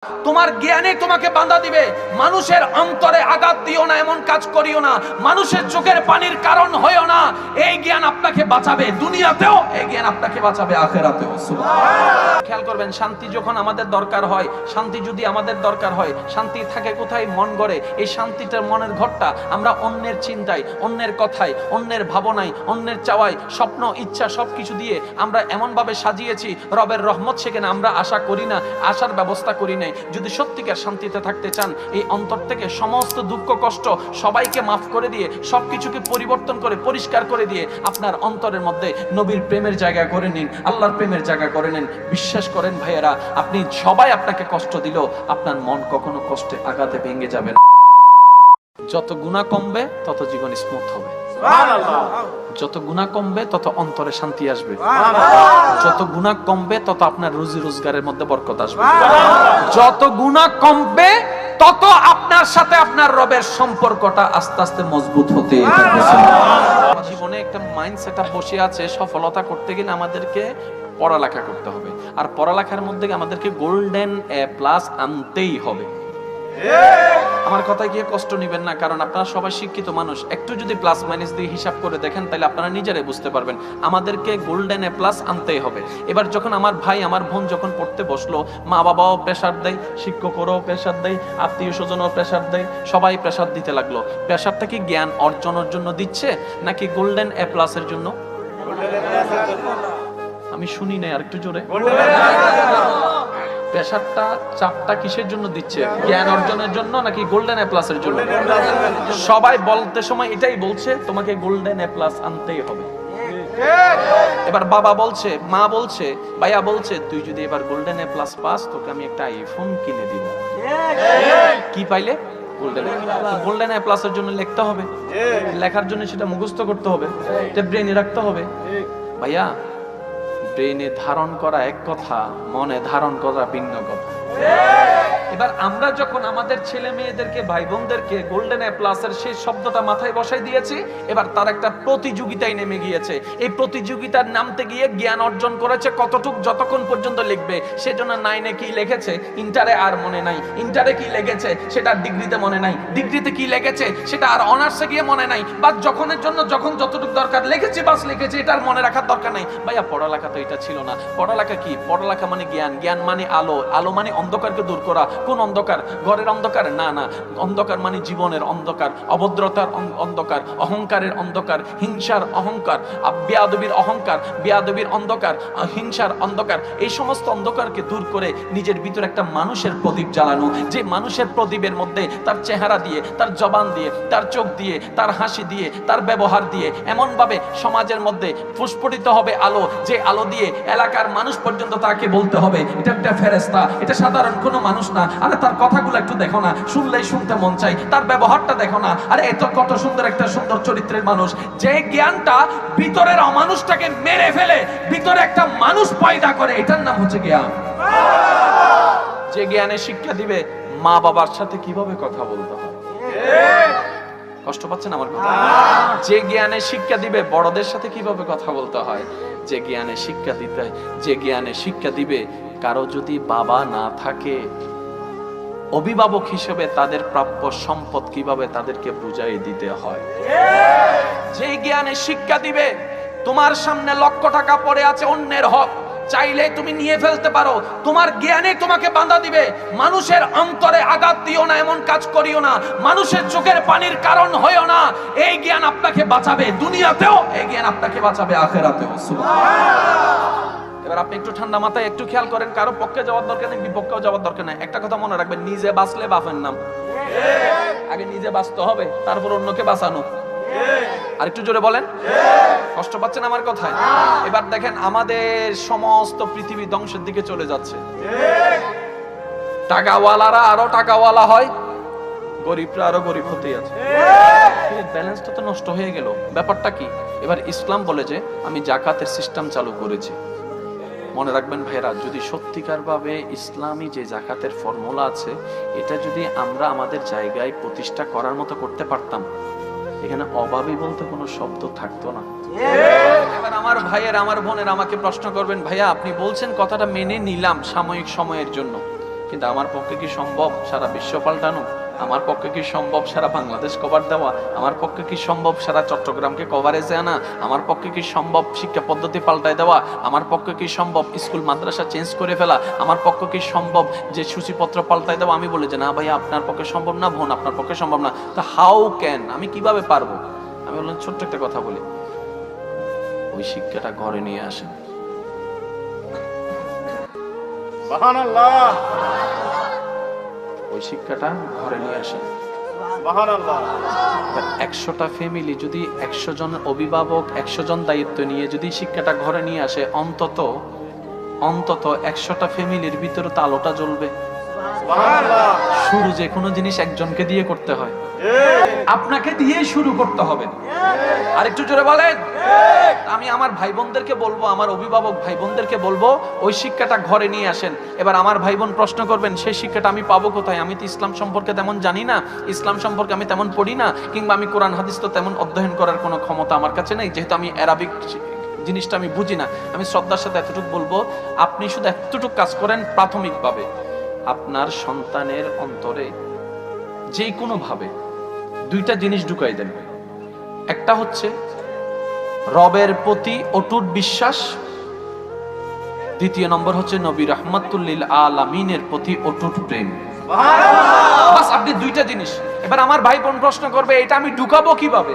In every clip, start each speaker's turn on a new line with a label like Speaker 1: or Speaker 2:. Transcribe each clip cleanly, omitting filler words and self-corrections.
Speaker 1: তোমার জ্ঞানে তোমাকে বাধা দিবে। মানুষের অন্তরে আঘাত দিও না, এমন কাজ করিও না, মানুষের চোখের পানির কারণ হইও না। এই জ্ঞান আপনাকে বাঁচাবে দুনিয়াতেও, এই জ্ঞান আপনাকে বাঁচাবে আখিরাতেও। সুবহানাল্লাহ। খেয়াল করবেন, শান্তি যখন আমাদের দরকার হয়, শান্তি যদি আমাদের দরকার হয়, শান্তি থাকে কোথায়? মন গড়ে। এই শান্তিটার মনের ঘরটা আমরা অন্যের চিন্তায়, অন্যের কথায়, অন্যের ভাবনায়, অন্যের চাওয়ায়, স্বপ্ন ইচ্ছা সবকিছু দিয়ে আমরা এমন ভাবে সাজিয়েছি, রবের রহমত সেখানে আমরা আশা করি না, আশার ব্যবস্থা করি না। যদি সত্যিকার শান্তিতে থাকতে চান, এই অন্তর থেকে সমস্ত দুঃখ কষ্ট সবাইকে মাফ করে দিয়ে, সবকিছুকে পরিবর্তন করে পরিষ্কার করে দিয়ে আপনার অন্তরের মধ্যে নবীর প্রেমের জায়গা করে নিন, আল্লাহর প্রেমের জায়গা করে নিন। বিশ্বাস করেন ভাইয়েরা, আপনি সবাই আপনাকে কষ্ট দিল, আপনার মন কখনো কষ্টে আঘাতে ভেঙে যাবে না। যত গুনাহ কমবে তত জীবন স্মুথ হবে। সুবহানাল্লাহ। যত গুনাহ কমবে তত অন্তরে শান্তি আসবে। সুবহানাল্লাহ। যত গুনাহ কমবে তত আপনার রুজি রোজগারের মধ্যে বরকত আসবে। সুবহানাল্লাহ। যত গুনাহ কমবে তত আপনার সাথে আপনার রবের সম্পর্কটা আস্তে আস্তে মজবুত হতে থাকবে। জীবনে একটা মাইন্ড সেটআপ বসে আছে, সফলতা করতে গেলে আমাদেরকে পড়ালেখা করতে হবে, আর পড়ালেখার মধ্যে আমাদেরকে গোল্ডেন এ প্লাস আনতেই হবে। আমার কথায় গিয়ে কষ্ট নেবেন না, কারণ আপনারা সবাই শিক্ষিত মানুষ। একটু যদি প্লাস মাইনাস দিয়ে হিসাব করে দেখেন, তাহলে আপনারা নিজেরাই বুঝতে পারবেন আমাদেরকে গোল্ডেন এ প্লাস আনতেই হবে। এবার যখন আমার ভাই আমার বোন যখন পড়তে বসলো, মা বাবাও প্রেসার দেয়, শিক্ষকরাও প্রেসার দেয়, আত্মীয় স্বজনও প্রেসার দেয়, সবাই প্রেসার দিতে লাগলো। প্রেসারটা কি জ্ঞান অর্জনের জন্য দিচ্ছে নাকি গোল্ডেন এ প্লাসের জন্য? আমি শুনি নাই, আর একটু জোরে। প্রেসারটা, চাপটা কিসের জন্য দিচ্ছে? জ্ঞান অর্জনের জন্য নাকি গোল্ডেন এ প্লাসের জন্য? সবাই বলতে সময় এটাই বলছে, তোমাকে গোল্ডেন এ প্লাস আনতেই হবে। এবার বাবা বলছে, মা বলছে, ভাইয়া বলছে, তুই যদি এবার গোল্ডেন এ প্লাস পাস, তোকে আমি একটা আইফোন কিনে দিব। কি পাইলে? গোল্ডেন এ প্লাস এর জন্য লিখতে হবে, লেখার জন্য সেটা মুখস্থ করতে হবে, এটা ব্রেনে রাখতে হবে। ভাইয়া, ব্রেনে ধারণ করা এক কথা, মনে ধারণ করা ভিন্ন কথা। এবার আমরা যখন আমাদের ছেলে মেয়েদেরকে, ভাই বোনদেরকে গোল্ডেন এ প্লাস এর সেই শব্দটা মাথায় বসাই দিয়েছি, এবার তার একটা প্রতিযোগিতায় নেমে গিয়েছে। এই প্রতিযোগিতার নামতে গিয়ে জ্ঞান অর্জন করেছে কতটুক, যতক্ষণ পর্যন্ত লিখবে। সেজন্য 9-এ কি লিখেছে ইন্টারে আর মনে নাই, ইন্টারে কি লিখেছে সেটা ডিগ্রিতে মনে নাই, ডিগ্রিতে কি লিখেছে সেটা আর অনার্সে গিয়ে মনে নাই। বাস যখনের জন্য যখন যতটুকু দরকার লিখেছি, বাস লিখেছি, এটা আর মনে রাখার দরকার নাই। ভাইয়া, পড়ালেখা তো এটা ছিল না। পড়ালেখা কি? পড়ালেখা মানে জ্ঞান, জ্ঞান মানে আলো, আলো মানে অন্ধকারকে দূর করা। কোন অন্ধকার? ঘরের অন্ধকার না, না। অন্ধকার মানে জীবনের অন্ধকার, অভদ্রতার অন্ধকার, অহংকারের অন্ধকার, হিংসার অহংকার, বেয়াদবির অহংকার, বেয়াদবির অন্ধকার, হিংসার অন্ধকার। এই সমস্ত অন্ধকারকে দূর করে নিজের ভিতরে একটা মানুষের প্রদীপ জ্বালানো, যে মানুষের প্রদীপের মধ্যে তার চেহারা দিয়ে, তার জবান দিয়ে, তার চোখ দিয়ে, তার হাসি দিয়ে, তার ব্যবহার দিয়ে এমন ভাবে সমাজের মধ্যে প্রস্ফুটিত হবে আলো, যে আলো দিয়ে এলাকার মানুষ পর্যন্ত তাকে বলতে হবে এটা একটা ফেরেশতা, এটা সাধারণ কোনো মানুষ না। আরে তার কথাগুলো একটু দেখো না, শুনলেই শুনতে মন চাই। তার ব্যবহারটা দেখো না, আরে এত কত সুন্দর একটা সুন্দর চরিত্রের মানুষ। যে জ্ঞানটা ভিতরের অমানুষটাকে মেরে ফেলে ভিতরে একটা মানুষ পয়দা করে, এটার নাম হচ্ছে জ্ঞান। যে জ্ঞানে শিক্ষা দিবে মা বাবার সাথে কিভাবে কথা বলতে হয়। কষ্ট পাচ্ছেন আমার কথা? যে জ্ঞানে শিক্ষা দিবে বড়দের সাথে কিভাবে কথা বলতে হয়, যে জ্ঞানে শিক্ষা দিতে, যে জ্ঞানে শিক্ষা দিবে কারো যদি বাবা না থাকে, অভিভাবক হিসেবে তাদের প্রাপ্য সম্পদ কিভাবে তাদেরকে বুঝাই দিতে হয়। যে জ্ঞানে শিক্ষা দিবে তোমার সামনে লক্ষ টাকা পড়ে আছে অন্যের হক, চাইলে তুমি নিয়ে ফেলতে পারো, তোমার জ্ঞানে তোমাকে বাধা দিবে। মানুষের অন্তরে আঘাত দিও না, এমন কাজ করিও না, মানুষের চোখের পানির কারণ হইও না। এই জ্ঞান আপনাকে বাঁচাবে দুনিয়াতেও, এই জ্ঞান আপনাকে বাঁচাবে আখিরাতেও। সুবহানাল্লাহ। এবার আপনি একটু ঠান্ডা মাথায় একটু খেয়াল করেন, কারো পক্ষে যাওয়ার দরকার নেই, বিপক্ষেও যাওয়ার দরকার নেই। একটা কথা মনে রাখবেন, নিজে বাঁচলে বাপের নাম। আগে নিজে বাঁচতে হবে, তারপর অন্যকে বাঁচানো। আর একটু জোরে বলেন। কষ্ট পাচ্ছেন আমার কথায়? এবার দেখেন, আমাদের সমস্ত পৃথিবী ধ্বংসের দিকে চলে যাচ্ছে। টাকাওয়ালারা আরো টাকাওয়ালা হয়, গরিবরা আরো গরিব হতে আছে। ব্যালেন্সটা তো নষ্ট হয়ে গেল। ব্যাপারটা কি? এবার ইসলাম বলে যে আমি জাকাতের সিস্টেম চালু করেছি। মনে রাখবেন ভাইরা, যদি সত্যিকার ভাবে ইসলামী যে জাকাতের ফর্মুলা আছে, এটা যদি আমরা আমাদের জায়গায় প্রতিষ্ঠা করার মতো করতে পারতাম, এখানে অভাবী বলতে কোনো শব্দ থাকতো না। এবার আমার ভাইয়ের, আমার বোনের আমাকে প্রশ্ন করবেন, ভাইয়া আপনি বলছেন কথাটা মেনে নিলাম সাময়িক সময়ের জন্য, কিন্তু আমার পক্ষে কি সম্ভব সারা বিশ্ব পাল্টানো? আমার পক্ষে কি সম্ভব সারা বাংলাদেশ কভার দেওয়া? আমার পক্ষে কি সম্ভব সারা চট্টগ্রামকে কভারেজে আনা? আমার পক্ষে কি সম্ভব শিক্ষা পদ্ধতি পাল্টায় দেওয়া? আমার পক্ষে কি সম্ভব স্কুল মাদ্রাসা চেঞ্জ করে ফেলা? আমার পক্ষে কি সম্ভব যে সূচিপত্র পাল্টায় দেওয়া? আমি বলি যে না ভাই, আপনার পক্ষে সম্ভব না, বোন আপনার পক্ষে সম্ভব না। তা হাউ ক্যান, আমি কিভাবে পারবো? আমি বললাম ছোট্ট একটা কথা বলি, ওই শিক্ষাটা ঘরে নিয়ে আসেন।
Speaker 2: সুবহানাল্লাহ।
Speaker 1: ওই শিক্ষাটা ঘরে নিয়ে আসেন।
Speaker 2: সুবহানাল্লাহ।
Speaker 1: 100টা ফ্যামিলি যদি 100 জন অভিভাবক 100 জন দায়িত্ব নিয়ে যদি শিক্ষাটা ঘরে নিয়ে আসে, অন্তত 100টা ফ্যামিলির ভিতরে তো আলোটা জ্বলবে।
Speaker 2: সুবহানাল্লাহ।
Speaker 1: শুরু যে কোনো জিনিস একজনকে দিয়ে করতে হয়, আপনাকে দিয়ে শুরু করতে হবে। আর একটু জোরে বলেন। আমি আমার ভাই বোনদেরকে বলবো, আমার অভিভাবক ভাই বোনদেরকে বলবো, ওই শিক্ষাটা ঘরে নিয়ে আসেন। এবার আমার ভাই বোন প্রশ্ন করবেন, সেই শিক্ষাটা আমি পাবো কোথায়? আমি তো ইসলাম সম্পর্কে তেমন জানি না, ইসলাম সম্পর্কে আমি তেমন পড়ি না, কিংবা আমি কোরআন হাদিস তো তেমন অধ্যয়ন করার কোনো ক্ষমতা আমার কাছে নেই, যেহেতু আমি অ্যারাবিক জিনিসটা আমি বুঝি না। আমি শ্রদ্ধার সাথে এতটুকু বলবো, আপনি শুধু এতটুকু কাজ করেন প্রাথমিকভাবে, আপনার সন্তানের অন্তরে যে কোনো ভাবে 2টা জিনিস ঢুকাই দেন। একটা হচ্ছে রবের প্রতি অটুট বিশ্বাস, দ্বিতীয় নম্বর হচ্ছে নবী রাহমাতুল লিল আলামিনের প্রতি অটুট প্রেম। বাস, আপনি 2টা জিনিস। এবার আমার ভাই বোন প্রশ্ন করবে, এটা আমি ঢুকাবো কিভাবে?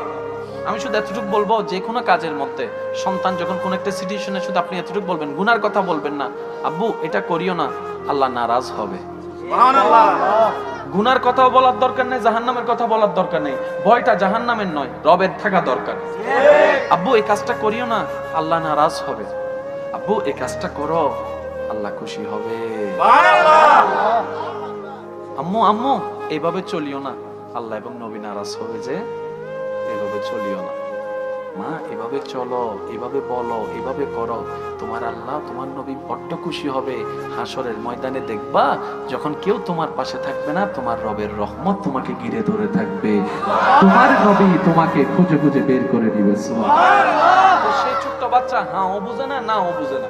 Speaker 1: আমি শুধু এতটুকু বলবো, যে কোনো কাজের মধ্যে সন্তান যখন কোন একটা সিচুয়েশনে, শুধু আপনি এতটুকু বলবেন, গুনার কথা বলবেন না, আব্বু এটা করিও না, আল্লাহ নারাজ হবে।
Speaker 2: সুবহানাল্লাহ।
Speaker 1: গুনার কথাও বলার দরকার নেই, জাহান্নামের কথা বলার দরকার নেই, ভয়টা জাহান্নামের নয়, রবের থাকা দরকার। আব্বু এই কাজটা করিও না, আল্লাহ নারাজ হবে। আব্বু এই কাজটা করো, আল্লাহ খুশি হবে।
Speaker 2: সুবহানাল্লাহ।
Speaker 1: আম্মু আম্মু এইভাবে চলিও না, আল্লাহ এবং নবী নারাজ হবে যে এইভাবে চলিও না। মা এভাবে চলো, এভাবে বলো, এভাবে করো, তোমার আল্লাহ তোমার নবী বড্ড খুশি হবে। হাসরের ময়দানে দেখবা, যখন কেউ তোমার পাশে থাকবে না, তোমার রবের রহমত তোমাকে ঘিরে ধরে থাকবে, তোমার নবী তোমাকে খুঁজে খুঁজে বের করে দিবে। সুবহানাল্লাহ। তো সেই ছোট্ট বাচ্চা হ্যাঁ ও বুঝে না, না ও বুঝে না,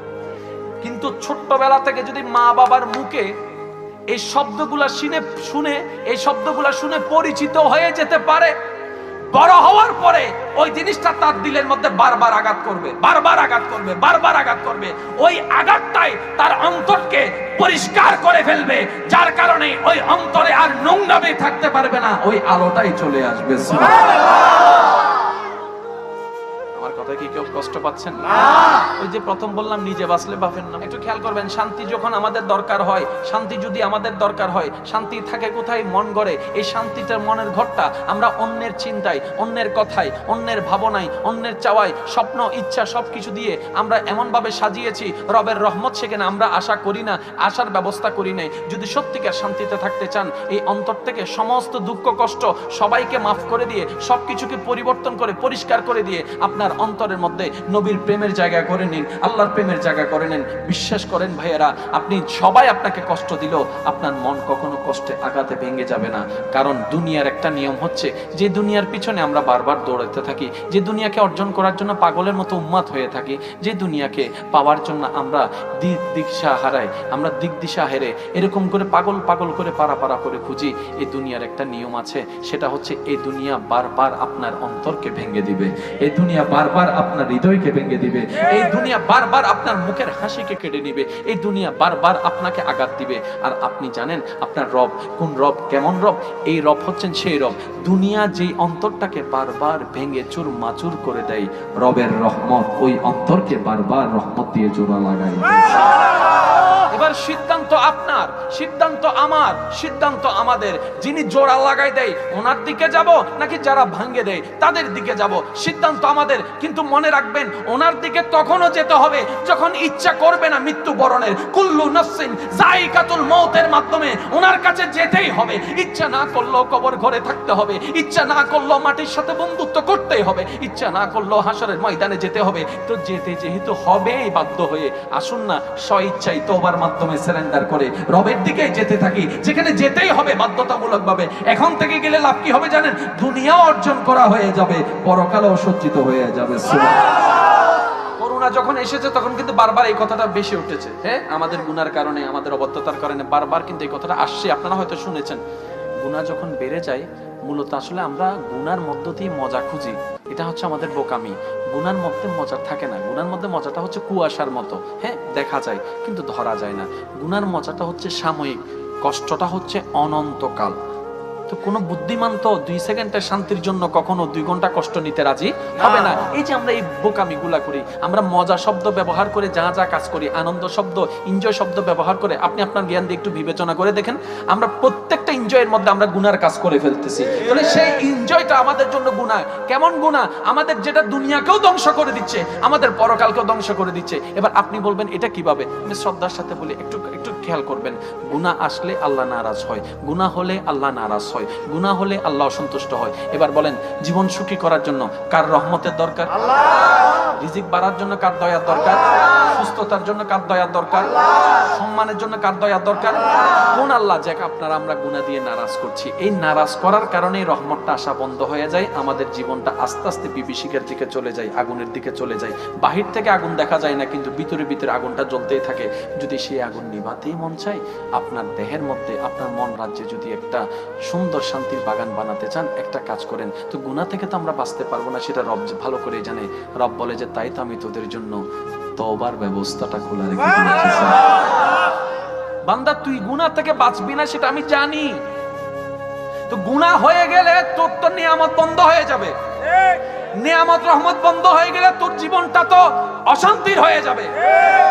Speaker 1: কিন্তু ছোট্টবেলা থেকে যদি মা বাবার মুখে এই শব্দগুলা শুনে এই শব্দগুলা শুনে পরিচিত হয়ে যেতে পারে, বড় হওয়ার পরে ওই জিনিসটা তার দিলের মধ্যে বারবার আঘাত করবে, বারবার আঘাত করবে, বারবার আঘাত করবে। ওই আঘাতটাই তার অন্তরকে পরিষ্কার করে ফেলবে, যার কারণে ওই অন্তরে আর নোংরামি থাকতে পারবে না, ওই আলোটাই চলে আসবে। আমার কথা কি কেউ কষ্ট পাচ্ছেন না? ওই যে প্রথম বললাম, নিজে বাঁচলে বাপের নাম। একটু খেয়াল করবেন, শান্তি যখন আমাদের দরকার হয়, শান্তি যদি আমাদের দরকার হয়, শান্তি থাকে কোথায়? মন গড়ে। এই শান্তিটার মনের ঘরটা আমরা অন্যের চিন্তায়, অন্যের কথায়, অন্যের ভাবনায়, অন্যের চাওয়ায়, স্বপ্ন ইচ্ছা সবকিছু দিয়ে আমরা এমন ভাবে সাজিয়েছি, রবের রহমত সেখানে আমরা আশা করি না, আশার ব্যবস্থা করি নাই। যদি সত্যিকার শান্তিতে থাকতে চান, এই অন্তর থেকে সমস্ত দুঃখ কষ্ট সবাইকে মাফ করে দিয়ে, সবকিছুকে পরিবর্তন করে পরিষ্কার করে দিয়ে, আপনার অন্তরের মধ্যে নবীর প্রেমের জায়গা করে নিন, আল্লাহর প্রেমের জায়গা করে নিন। বিশ্বাস করেন ভাইয়েরা, আপনি সবাই আপনাকে কষ্ট দিল, আপনার মন কখনো কষ্টে আঘাতে ভেঙে যাবে না। কারণ দুনিয়ার একটা নিয়ম হচ্ছে, যে দুনিয়ার পিছনে আমরা বারবার দৌড়াতে থাকি, যে দুনিয়াকে অর্জন করার জন্য পাগলের মতো উন্মাদ হয়ে থাকি, যে দুনিয়াকে পাওয়ার জন্য আমরা দিশা হারাই, আমরা দিশা হেরে এরকম করে পাগল পাগল করে পাড়া করে খুঁজি, এই দুনিয়ার একটা নিয়ম আছে, সেটা হচ্ছে এই দুনিয়া বারবার আপনার অন্তরকে ভেঙে দিবে, এই দুনিয়া বারবার আপনার হৃদয়কে ভেঙে দিবে, এই দুনিয়া বারবার আপনার মুখের হাসিকে কেড়ে নিবে, এই দুনিয়া বারবার আপনাকে আঘাত দিবে। আর আপনি জানেন আপনার রব কোন রব, কেমন রব? এই রব হচ্ছেন সেই রব, দুনিয়া যেই অন্তরটাকে বারবার ভেঙে চুরমাচুর করে দেয়, রবের রহমত ওই অন্তরকে বারবার রহমত দিয়ে জোড়া লাগায়। এবার সিদ্ধান্ত আপনার, সিদ্ধান্ত আমার, সিদ্ধান্ত আমাদের। যিনি জোড়া লাগাই দেয় ওনার দিকে যাব, নাকি যারা ভাঙ্গে দেয় তাদের দিকে যাব, সিদ্ধান্ত আমাদের। কিন্তু মনে রাখবেন, ওনার দিকে তখনও যেতে হবে যখন ইচ্ছা করবে না মৃত্যুবরণের। কুল্লু নাফসিন যায়িকাতুল মউতের মাধ্যমে ওনার কাছে যেতেই হবে। ইচ্ছা না করলেও কবর ঘরে থাকতে হবে, ইচ্ছা না করলেও মাটির সাথে বন্ধুত্ব করতেই হবে, ইচ্ছা না করলেও হাসরের ময়দানে যেতে হবে। তো যেতে যেহেতু হবেই বাধ্য হয়ে, আসুন না স্বইচ্ছায় তওবার মাধ্যমে সারেন্ডার করে রবের দিকে যেতে থাকি, যেখানে যেতেই হবে বাধ্যতামূলক ভাবে। এখন থেকে গেলে লাভ কি হবে জানেন? দুনিয়াও অর্জন করা হয়ে যাবে, পরকালেও সজ্জিত হয়ে যাবে। সুবহানাল্লাহ। গুনাহ যখন এসেছে তখন কিন্তু বারবার এই কথাটা বেশি উঠেছে। হ্যাঁ, আমাদের গুনার কারণে, আমাদের অবদ্ধতার কারণে বারবার কিন্তু এই কথাটা আসছে, আপনারা হয়তো শুনেছেন। গুনাহ যখন বেড়ে যায় মূলত আসলে আমরা গুনার মধ্য দিয়ে মজা খুঁজি, এটা হচ্ছে আমাদের বোকামি। গুনার মধ্যে মজা থাকে না, গুনার মধ্যে মজাটা হচ্ছে কুয়াশার মতো। হ্যাঁ, দেখা যায় কিন্তু ধরা যায় না। গুনার মজাটা হচ্ছে সাময়িক, কষ্টটা হচ্ছে অনন্তকাল। তো কোনো বুদ্ধিমান তো 2 সেকেন্ডের শান্তির জন্য কখনো 2 ঘন্টা কষ্ট নিতে রাজি হবে না। এই যে আমরা এই বোকামি গুলা করি, আমরা মজা শব্দ ব্যবহার করে যা যা কাজ করি, আনন্দ শব্দ, এনজয় শব্দ ব্যবহার করে, আপনি আপনার জ্ঞান দিয়ে একটু বিবেচনা করে দেখেন, আমরা প্রত্যেকটা এনজয়ের মধ্যে আমরা গুনার কাজ করে ফেলতেছি। তাহলে সেই এনজয়টা আমাদের জন্য গুনাহ। কেমন গুনাহ? আমাদের যেটা দুনিয়াকেও ধ্বংস করে দিচ্ছে, আমাদের পরকালকেও ধ্বংস করে দিচ্ছে। এবার আপনি বলবেন এটা কিভাবে? আমি শ্রদ্ধার সাথে বলি, একটু একটু খেয়াল করবেন। গুনাহ আসলে আল্লাহ নারাজ হয়, গুনাহ হলে আল্লাহ নারাজ হয়, গুনাহ হলে আল্লাহ অসন্তুষ্ট হয়। এবার বলেন, জীবন সুখী করার জন্য কার রহমতের দরকার? আল্লাহ। রিজিক বাড়ার জন্য কার দয়ার দরকার? সুস্থতার জন্য কার দয়ার দরকার? সম্মানের জন্য কার দয়ার দরকার? কোন আল্লাহ যাকে আপনারা আমরা গুনাহ দিয়ে নারাজ করছি? এই নারাজ করার কারণে রহমতটা আসা বন্ধ হয়ে যায়, আমাদের জীবনটা আস্তে আস্তে বিভীষিকার দিকে চলে যায়, আগুনের দিকে চলে যায়। বাহির থেকে আগুন দেখা যায় না, কিন্তু ভিতরে ভিতরে আগুনটা জ্বলতেই থাকে। যদি সেই আগুন নিভাতেই মন চায়, আপনার দেহের মধ্যে, আপনার মন রাজ্যে যদি একটা সুন্দর শান্তির বাগান বানাতে চান, একটা কাজ করেন। তো গুনাহ থেকে তো আমরা বাঁচতে পারবো না, সেটা রব ভালো করে জানে। রব বলে যে তাই তো আমি তোদের জন্য তওবার ব্যবস্থাটা খোলা রেখে দিয়েছি। বান্দা, তুই গুনাহ থেকে বাঁচবি না সেটা আমি জানি। তো গুনাহ হয়ে গেলে তোর তো নিয়ামত বন্ধ হয়ে যাবে। নিয়ামত রহমত বন্ধ হয়ে গেলে তোর জীবনটা তো অশান্তির হয়ে যাবে।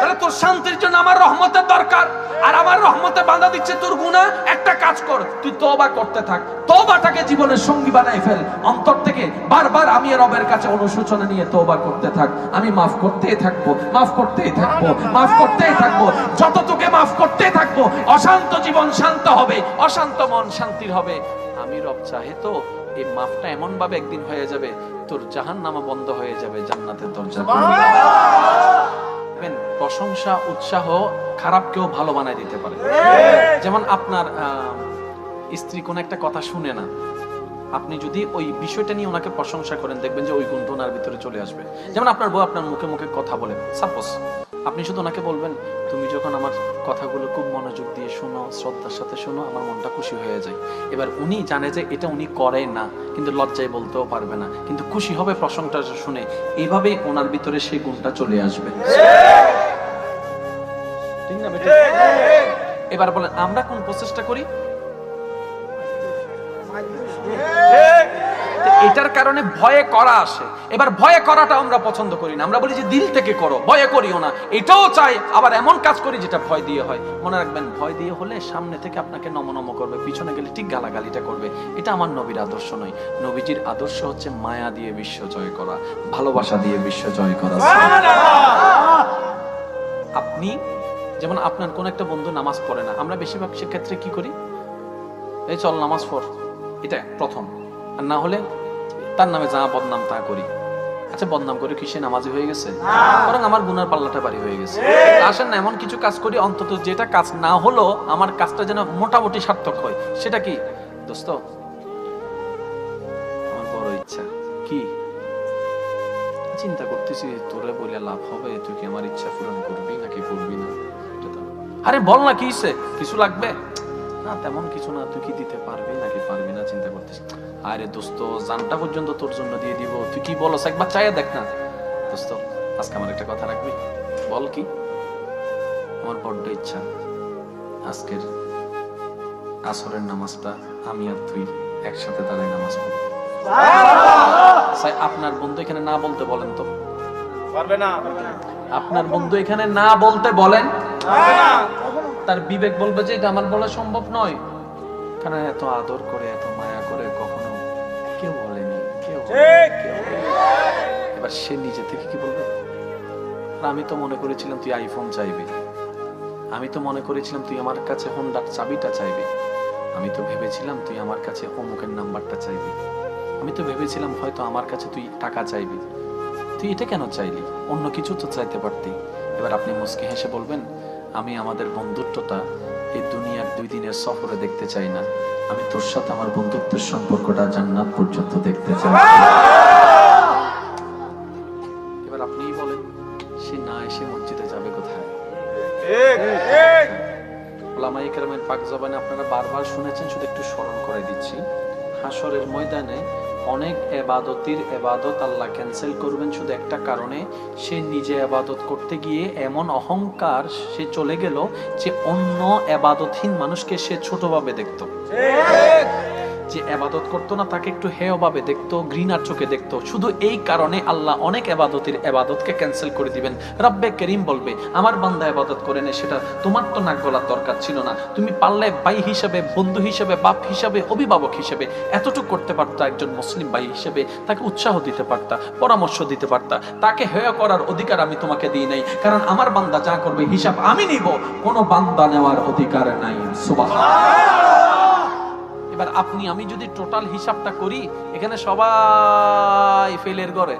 Speaker 1: তাহলে তোর শান্তির জন্য আমার রহমতের দরকার, আর আমার রহমতে বাধা দিচ্ছে তোর গুনাহ। একটা কাজ কর, তুই তওবা করতে থাক, তওবাটাকে জীবনের সঙ্গী বানাই ফেল। অন্তর থেকে বারবার আমি রবের কাছে অনুশোচনা নিয়ে তওবা করতে থাক। আমি মাফ করতেই থাকবো, মাফ করতেই থাকবো, মাফ করতেই থাকবো। যত তোকে মাফ করতেই থাকবো, অশান্ত জীবন শান্ত হবে, অশান্ত মন শান্তির হবে। আমি রব চাহে তো এই মাফটা এমন ভাবে একদিন হয়ে যাবে, তোর জাহান্নামা বন্ধ হয়ে যাবে, জান্নাতের দরজা খুলে যাবে। প্রশংসা, উৎসাহ খারাপকেও ভালো বানায় দিতে পারে। যেমন আপনার স্ত্রী কোন একটা কথা শুনে না, আপনি যদি ওই বিষয়টা নিয়ে ওনাকে প্রশংসা করেন, দেখবেন যে ওই গুণটা ওনার ভিতরে চলে আসবে। যেমন আপনার বউ আপনার মুখে মুখে কথা বলে, সাপোজ আপনি শুধু ওনাকে বলবেন, তুমি যখন আমার কথাগুলো খুব মনোযোগ দিয়ে শোনো, শ্রদ্ধার সাথে শোনো, আমার মনটা খুশি হয়ে যায়। এবার উনি জানে যে এটা উনি করে না, কিন্তু লজ্জায় বলতেও পারবে না, কিন্তু খুশি হবে প্রশংসা শুনে। এইভাবে ওনার ভিতরে সেই গুণটা চলে আসবে। ঠিক না বেটা? এবার বলেন, আমরা কোন প্রচেষ্টা করি? এটার কারণে ভয়ে করা আসে। এবার ভয়ে করাটা আমরা পছন্দ করি না, আমরা বলি যে দিল থেকে করো, ভয়ে করিও না। এটাও চাই, আবার এমন কাজ করি যেটা ভয় দিয়ে হয়। মনে রাখবেন, ভয় দিয়ে হলে সামনে থেকে আপনাকে নমনম করবে, পিছনে গেলে ঠিক গালাগালিটা করবে। এটা আমার নবীর আদর্শ নয়। নবীজির আদর্শ হচ্ছে মায়া দিয়ে বিশ্ব জয় করা, ভালোবাসা দিয়ে বিশ্ব জয় করা। আপনি যেমন আপনার কোন একটা বন্ধু নামাজ পড়ে না, আমরা বেশিরভাগ সেক্ষেত্রে কি করি? এই চল নামাজ পড়, এটা প্রথম। আর না হলে তার নামে যা বদনাম তা করি। আচ্ছা, বদনাম করে কি সে নামাজি হয়ে গেছে? বরং আমার গুনার পাল্লাটা বাড়ি হয়ে গেছে। আসেন না, এমন কিছু কাজ করি অন্তত যেটা কাজ না হলো আমার কাজটা যেন মোটামুটি সার্থক হয়। সেটা কি দোস্ত? আমার বড় ইচ্ছা কি, চিন্তা করতেছি তোরে বলে লাভ হবে, তুই কি আমার ইচ্ছা পূরণ করবি নাকি করবি না? আরে বল না, কি কিছু লাগবে? না তেমন কিছু না, তুই কি দিতে পারবি নাকি পারবি না চিন্তা করতেছি। আরে দোস্ত, জানটা পর্যন্ত তোর জন্য দিয়ে দিব, তুই কি বলস একবার চাইয়া দেখ না। দোস্ত, আজকে আমার একটা কথা রাখবি? বল কি? আমার বড্ড ইচ্ছা আজকের আসরের নামাজটা আমি আর তুই একসাথে দাঁড়ায় নামাজ পড়ব। আপনার বন্ধু এখানে না বলতে বলেন তো?
Speaker 2: পারবে না।
Speaker 1: আপনার বন্ধু এখানে না বলতে বলেন, তার বিবেক বলবে যে এটা আমার বলা সম্ভব নয়, কারণ এত আদর করে, এত মায়া করে কখনো কেউ বলেনি, কেউ। এবার সে নিজে থেকে কি বলবে? আমি তো মনে করেছিলাম তুই আইফোন চাইবি, আমি তো মনে করেছিলাম তুই আমার কাছে হোন্ডার চাবিটা চাইবি, আমি তো ভেবেছিলাম তুই আমার কাছে অমুকের নাম্বারটা চাইবি, আমি তো ভেবেছিলাম হয়তো আমার কাছে তুই টাকা চাইবি। তুই এটা কেন চাইলি? অন্য কিছু তো চাইতে পারতি। এবার আপনি মুস্কি হেসে বলবেন, আমি আমাদের বন্ধুত্বটা এই দুনিয়ার 2 দিনের সফরে দেখতে চাই না, আমি তোর সাথে আমার বন্ধুত্বের সম্পর্কটা জান্নাত পর্যন্ত দেখতে চাই। এবার আপনিই বলেন, সে এসে মসজিদে যাবে কোথায়?
Speaker 2: ঠিক ঠিক
Speaker 1: ওলামায়ে কেরামের পাক জবানে আপনারা বারবার শুনেছেন, শুধু একটু স্মরণ করে দিচ্ছি। হাশরের ময়দানে অনেক এবাদত আল্লাহ ক্যান্সেল করবেন শুধু একটা কারণে, সে নিজে এবাদত করতে গিয়ে এমন অহংকার সে চলে গেল যে অন্য এবাদতহীন মানুষকে সে ছোটভাবে দেখতো, যে এবাদত করতো না তাকে একটু হেয় ভাবে দেখতো, ঘৃণার চোখে দেখতো। শুধু এই কারণে আল্লাহ অনেক এবাদতকে ক্যান্সেল করে দিবেন। রব্বে করিম বলবে, আমার বান্দা এবাদত করে নে, সেটা তোমার তো নাক গলার দরকার ছিল না। তুমি পারলে ভাই হিসেবে, বন্ধু হিসেবে, বাপ হিসেবে, অভিভাবক হিসেবে এতটুকু করতে পারতা। একজন মুসলিম ভাই হিসেবে তাকে উৎসাহ দিতে পারতা, পরামর্শ দিতে পারতা। তাকে হেয় করার অধিকার আমি তোমাকে দিই নাই, কারণ আমার বান্দা যা করবে হিসাব আমি নিব, কোনো বান্দা নেওয়ার অধিকার নাই। সুবহানাল্লাহ। এবার আপনি আমি যদি টোটাল হিসাবটা করি, এখানে সবাই ফেলের ঘরে,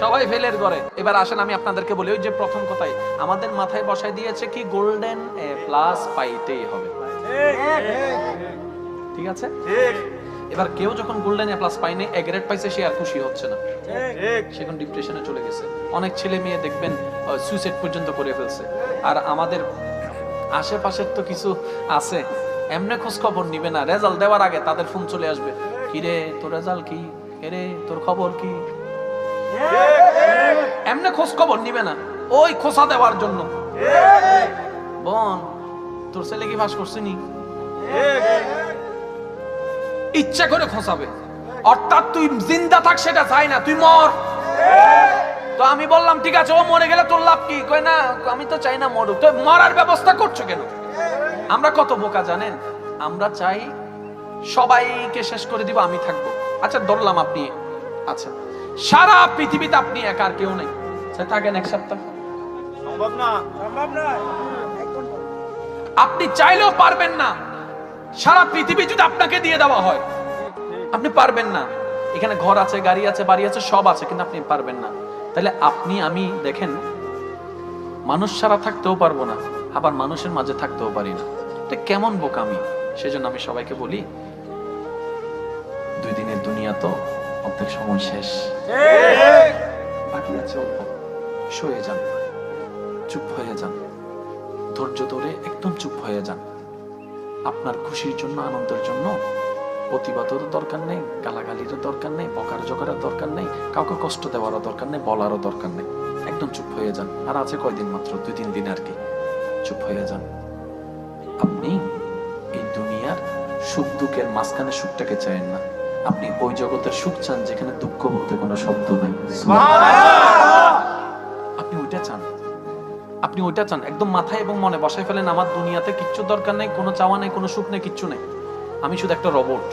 Speaker 1: সবাই ফেলের ঘরে। এবার আসেন আমি আপনাদেরকে বলি, ওই যে প্রথম কথাই আমাদের মাথায় বসাই দিয়েছে কি, গোল্ডেন এ প্লাস পাইতেই হবে, ঠিক আছে? এবার কেউ যখন গোল্ডেন এ প্লাস পায়নি, এ গ্রেড পাইছে, সে আর খুশি হচ্ছে না, সে এখন ডিপ্রেশনে চলে গেছে। অনেক ছেলে মেয়ে দেখবেন সুইসাইড পর্যন্ত করে ফেলছে। আর আমাদের আশেপাশের তো কিছু আছে, এমনি খোঁজ খবর নিবে না, রেজাল্ট দেওয়ার আগে তাদের ফোন চলে আসবে, কি রে তোর রেজাল্ট কি, রে তোর খবর কি। এমনি খোঁজ খবর নিবে না, ওই খোঁচা দেওয়ার জন্য। বোন, তোর ছেলে কি পাস করছে নি, ইচ্ছা করে খোঁচাবে। অর্থাৎ তুই জিন্দা থাক সেটা চাই না, তুই মর। তো আমি বললাম ঠিক আছে, ও মরে গেলে তোর লাভ কি? কয় না, আমি তো চাই না মরুক। তো মরার ব্যবস্থা করছো কেন? আমরা কত বোকা জানেন, আমরা চাই সবাইকে শেষ করে দিব, আমি থাকবো। আচ্ছা ধরলাম আপনি, আচ্ছা সারা পৃথিবীতে আপনি একা, আর কেউ নেই, থাকেন এক সপ্তাহ,
Speaker 2: সম্ভব না, সম্ভব না।
Speaker 1: আপনি চাইলেও পারবেন না। সারা পৃথিবী যদি আপনাকে দিয়ে দেওয়া হয়, আপনি পারবেন না। এখানে ঘর আছে, গাড়ি আছে, বাড়ি আছে, সব আছে, কিন্তু আপনি পারবেন না। তাহলে আপনি আমি দেখেন, মানুষ ছাড়া থাকতেও পারবো না, আবার মানুষের মাঝে থাকতেও পারি না। এটা কেমন বোকামি। সেজন্য আমি সবাইকে বলি, 2 দিনের দুনিয়া তো, অর্ধেক সময় শেষ, বাকি আছে অল্প। শুয়ে যান, চুপ হয়ে যান, ধৈর্য ধরে একদম চুপ হয়ে যান। আপনার খুশির জন্য, আনন্দের জন্য প্রতিবাদেরও দরকার নেই, গালাগালিরও দরকার নেই, বকার জোকারের দরকার নেই, কাউকে কষ্ট দেওয়ারও দরকার নেই, বলারও দরকার নেই। একদম চুপ হয়ে যান। আর আছে কয়দিন মাত্র, 2-3 দিন আর কি। চুপ হয়ে যান। আপনি এই দুনিয়ার সুখ দুঃখের মাঝখানে সুখটাকে চাইেন না, আপনি ওই জগতের সুখ চান যেখানে দুঃখ বলতে কোনো শব্দ নেই। আপনি ওইটা চান, আপনি ওইটা চান। একদম মাথায় এবং মনে বসাই ফেলেন, আমার দুনিয়াতে কিচ্ছু দরকার নেই, কোনো চাওয়া নেই, কোনো সুখ নেই, কিচ্ছু নেই। আমি শুধু একটা রোবট,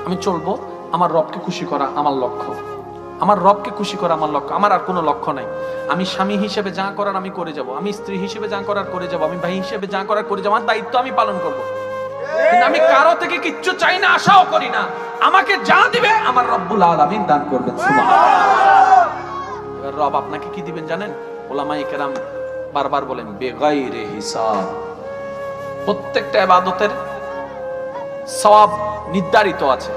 Speaker 1: আমি চলবো, আমার রবকে খুশি করা আমার লক্ষ্য, আমার রবকে খুশি করা আমার লক্ষ্য, আমার আর কোনো লক্ষ্য নাই। আমি স্বামী হিসেবে যা করার আমি করে যাব, আমি স্ত্রী হিসেবে যা করার করে যাব, আমি ভাই হিসেবে যা করার করে যাব, আমার দায়িত্ব আমি পালন করব। কিন্তু আমি কারো থেকে কিচ্ছু চাই না, আশাও করি না। আমাকে যা দিবে আমার রব্বুল আলামিন দান করবেন। সুবহানাল্লাহ। এবার রব আপনাকে কি দিবেন জানেন? উলামায়ে কেরাম বারবার বলেন, বেগাইরে হিসাব। প্রত্যেকটা ইবাদতের সওয়াব নির্ধারিত আছে।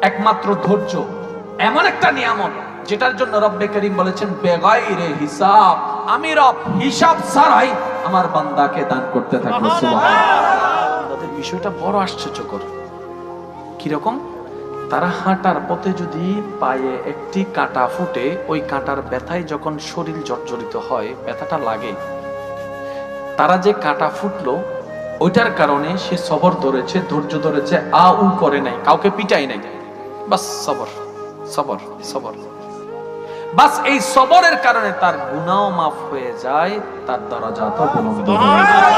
Speaker 1: একমাত্র ধৈর্য এমন একটা নিয়ামত যেটার জন্য রব্বে করিম বলেছেন, বেগাইরে হিসাব, আমি রব হিসাব ছাড়াই আমার বান্দাকে দান করতে থাকবো। সুবহানাল্লাহ। তাদের বিষয়টা বড় আশ্চর্যকর। কিরকম? তারা হাঁটার পথে যদি পায়ে একটি কাঁটা ফুটে, ওই কাঁটার ব্যথায় যখন শরীর জর্জরিত হয়, ব্যথাটা লাগে, তারা যে কাঁটা ফুটলো ওইটার কারণে সে সবর ধরেছে, ধৈর্য ধরেছে, আউ করে নাই, কাউকে পিটাই নাই, বাস সবর সবর সবর। বাস এই সবরের কারণে তার গুনাহ মাফ হয়ে যায়, তার দরজাও বুলন্দ হয়ে যায়।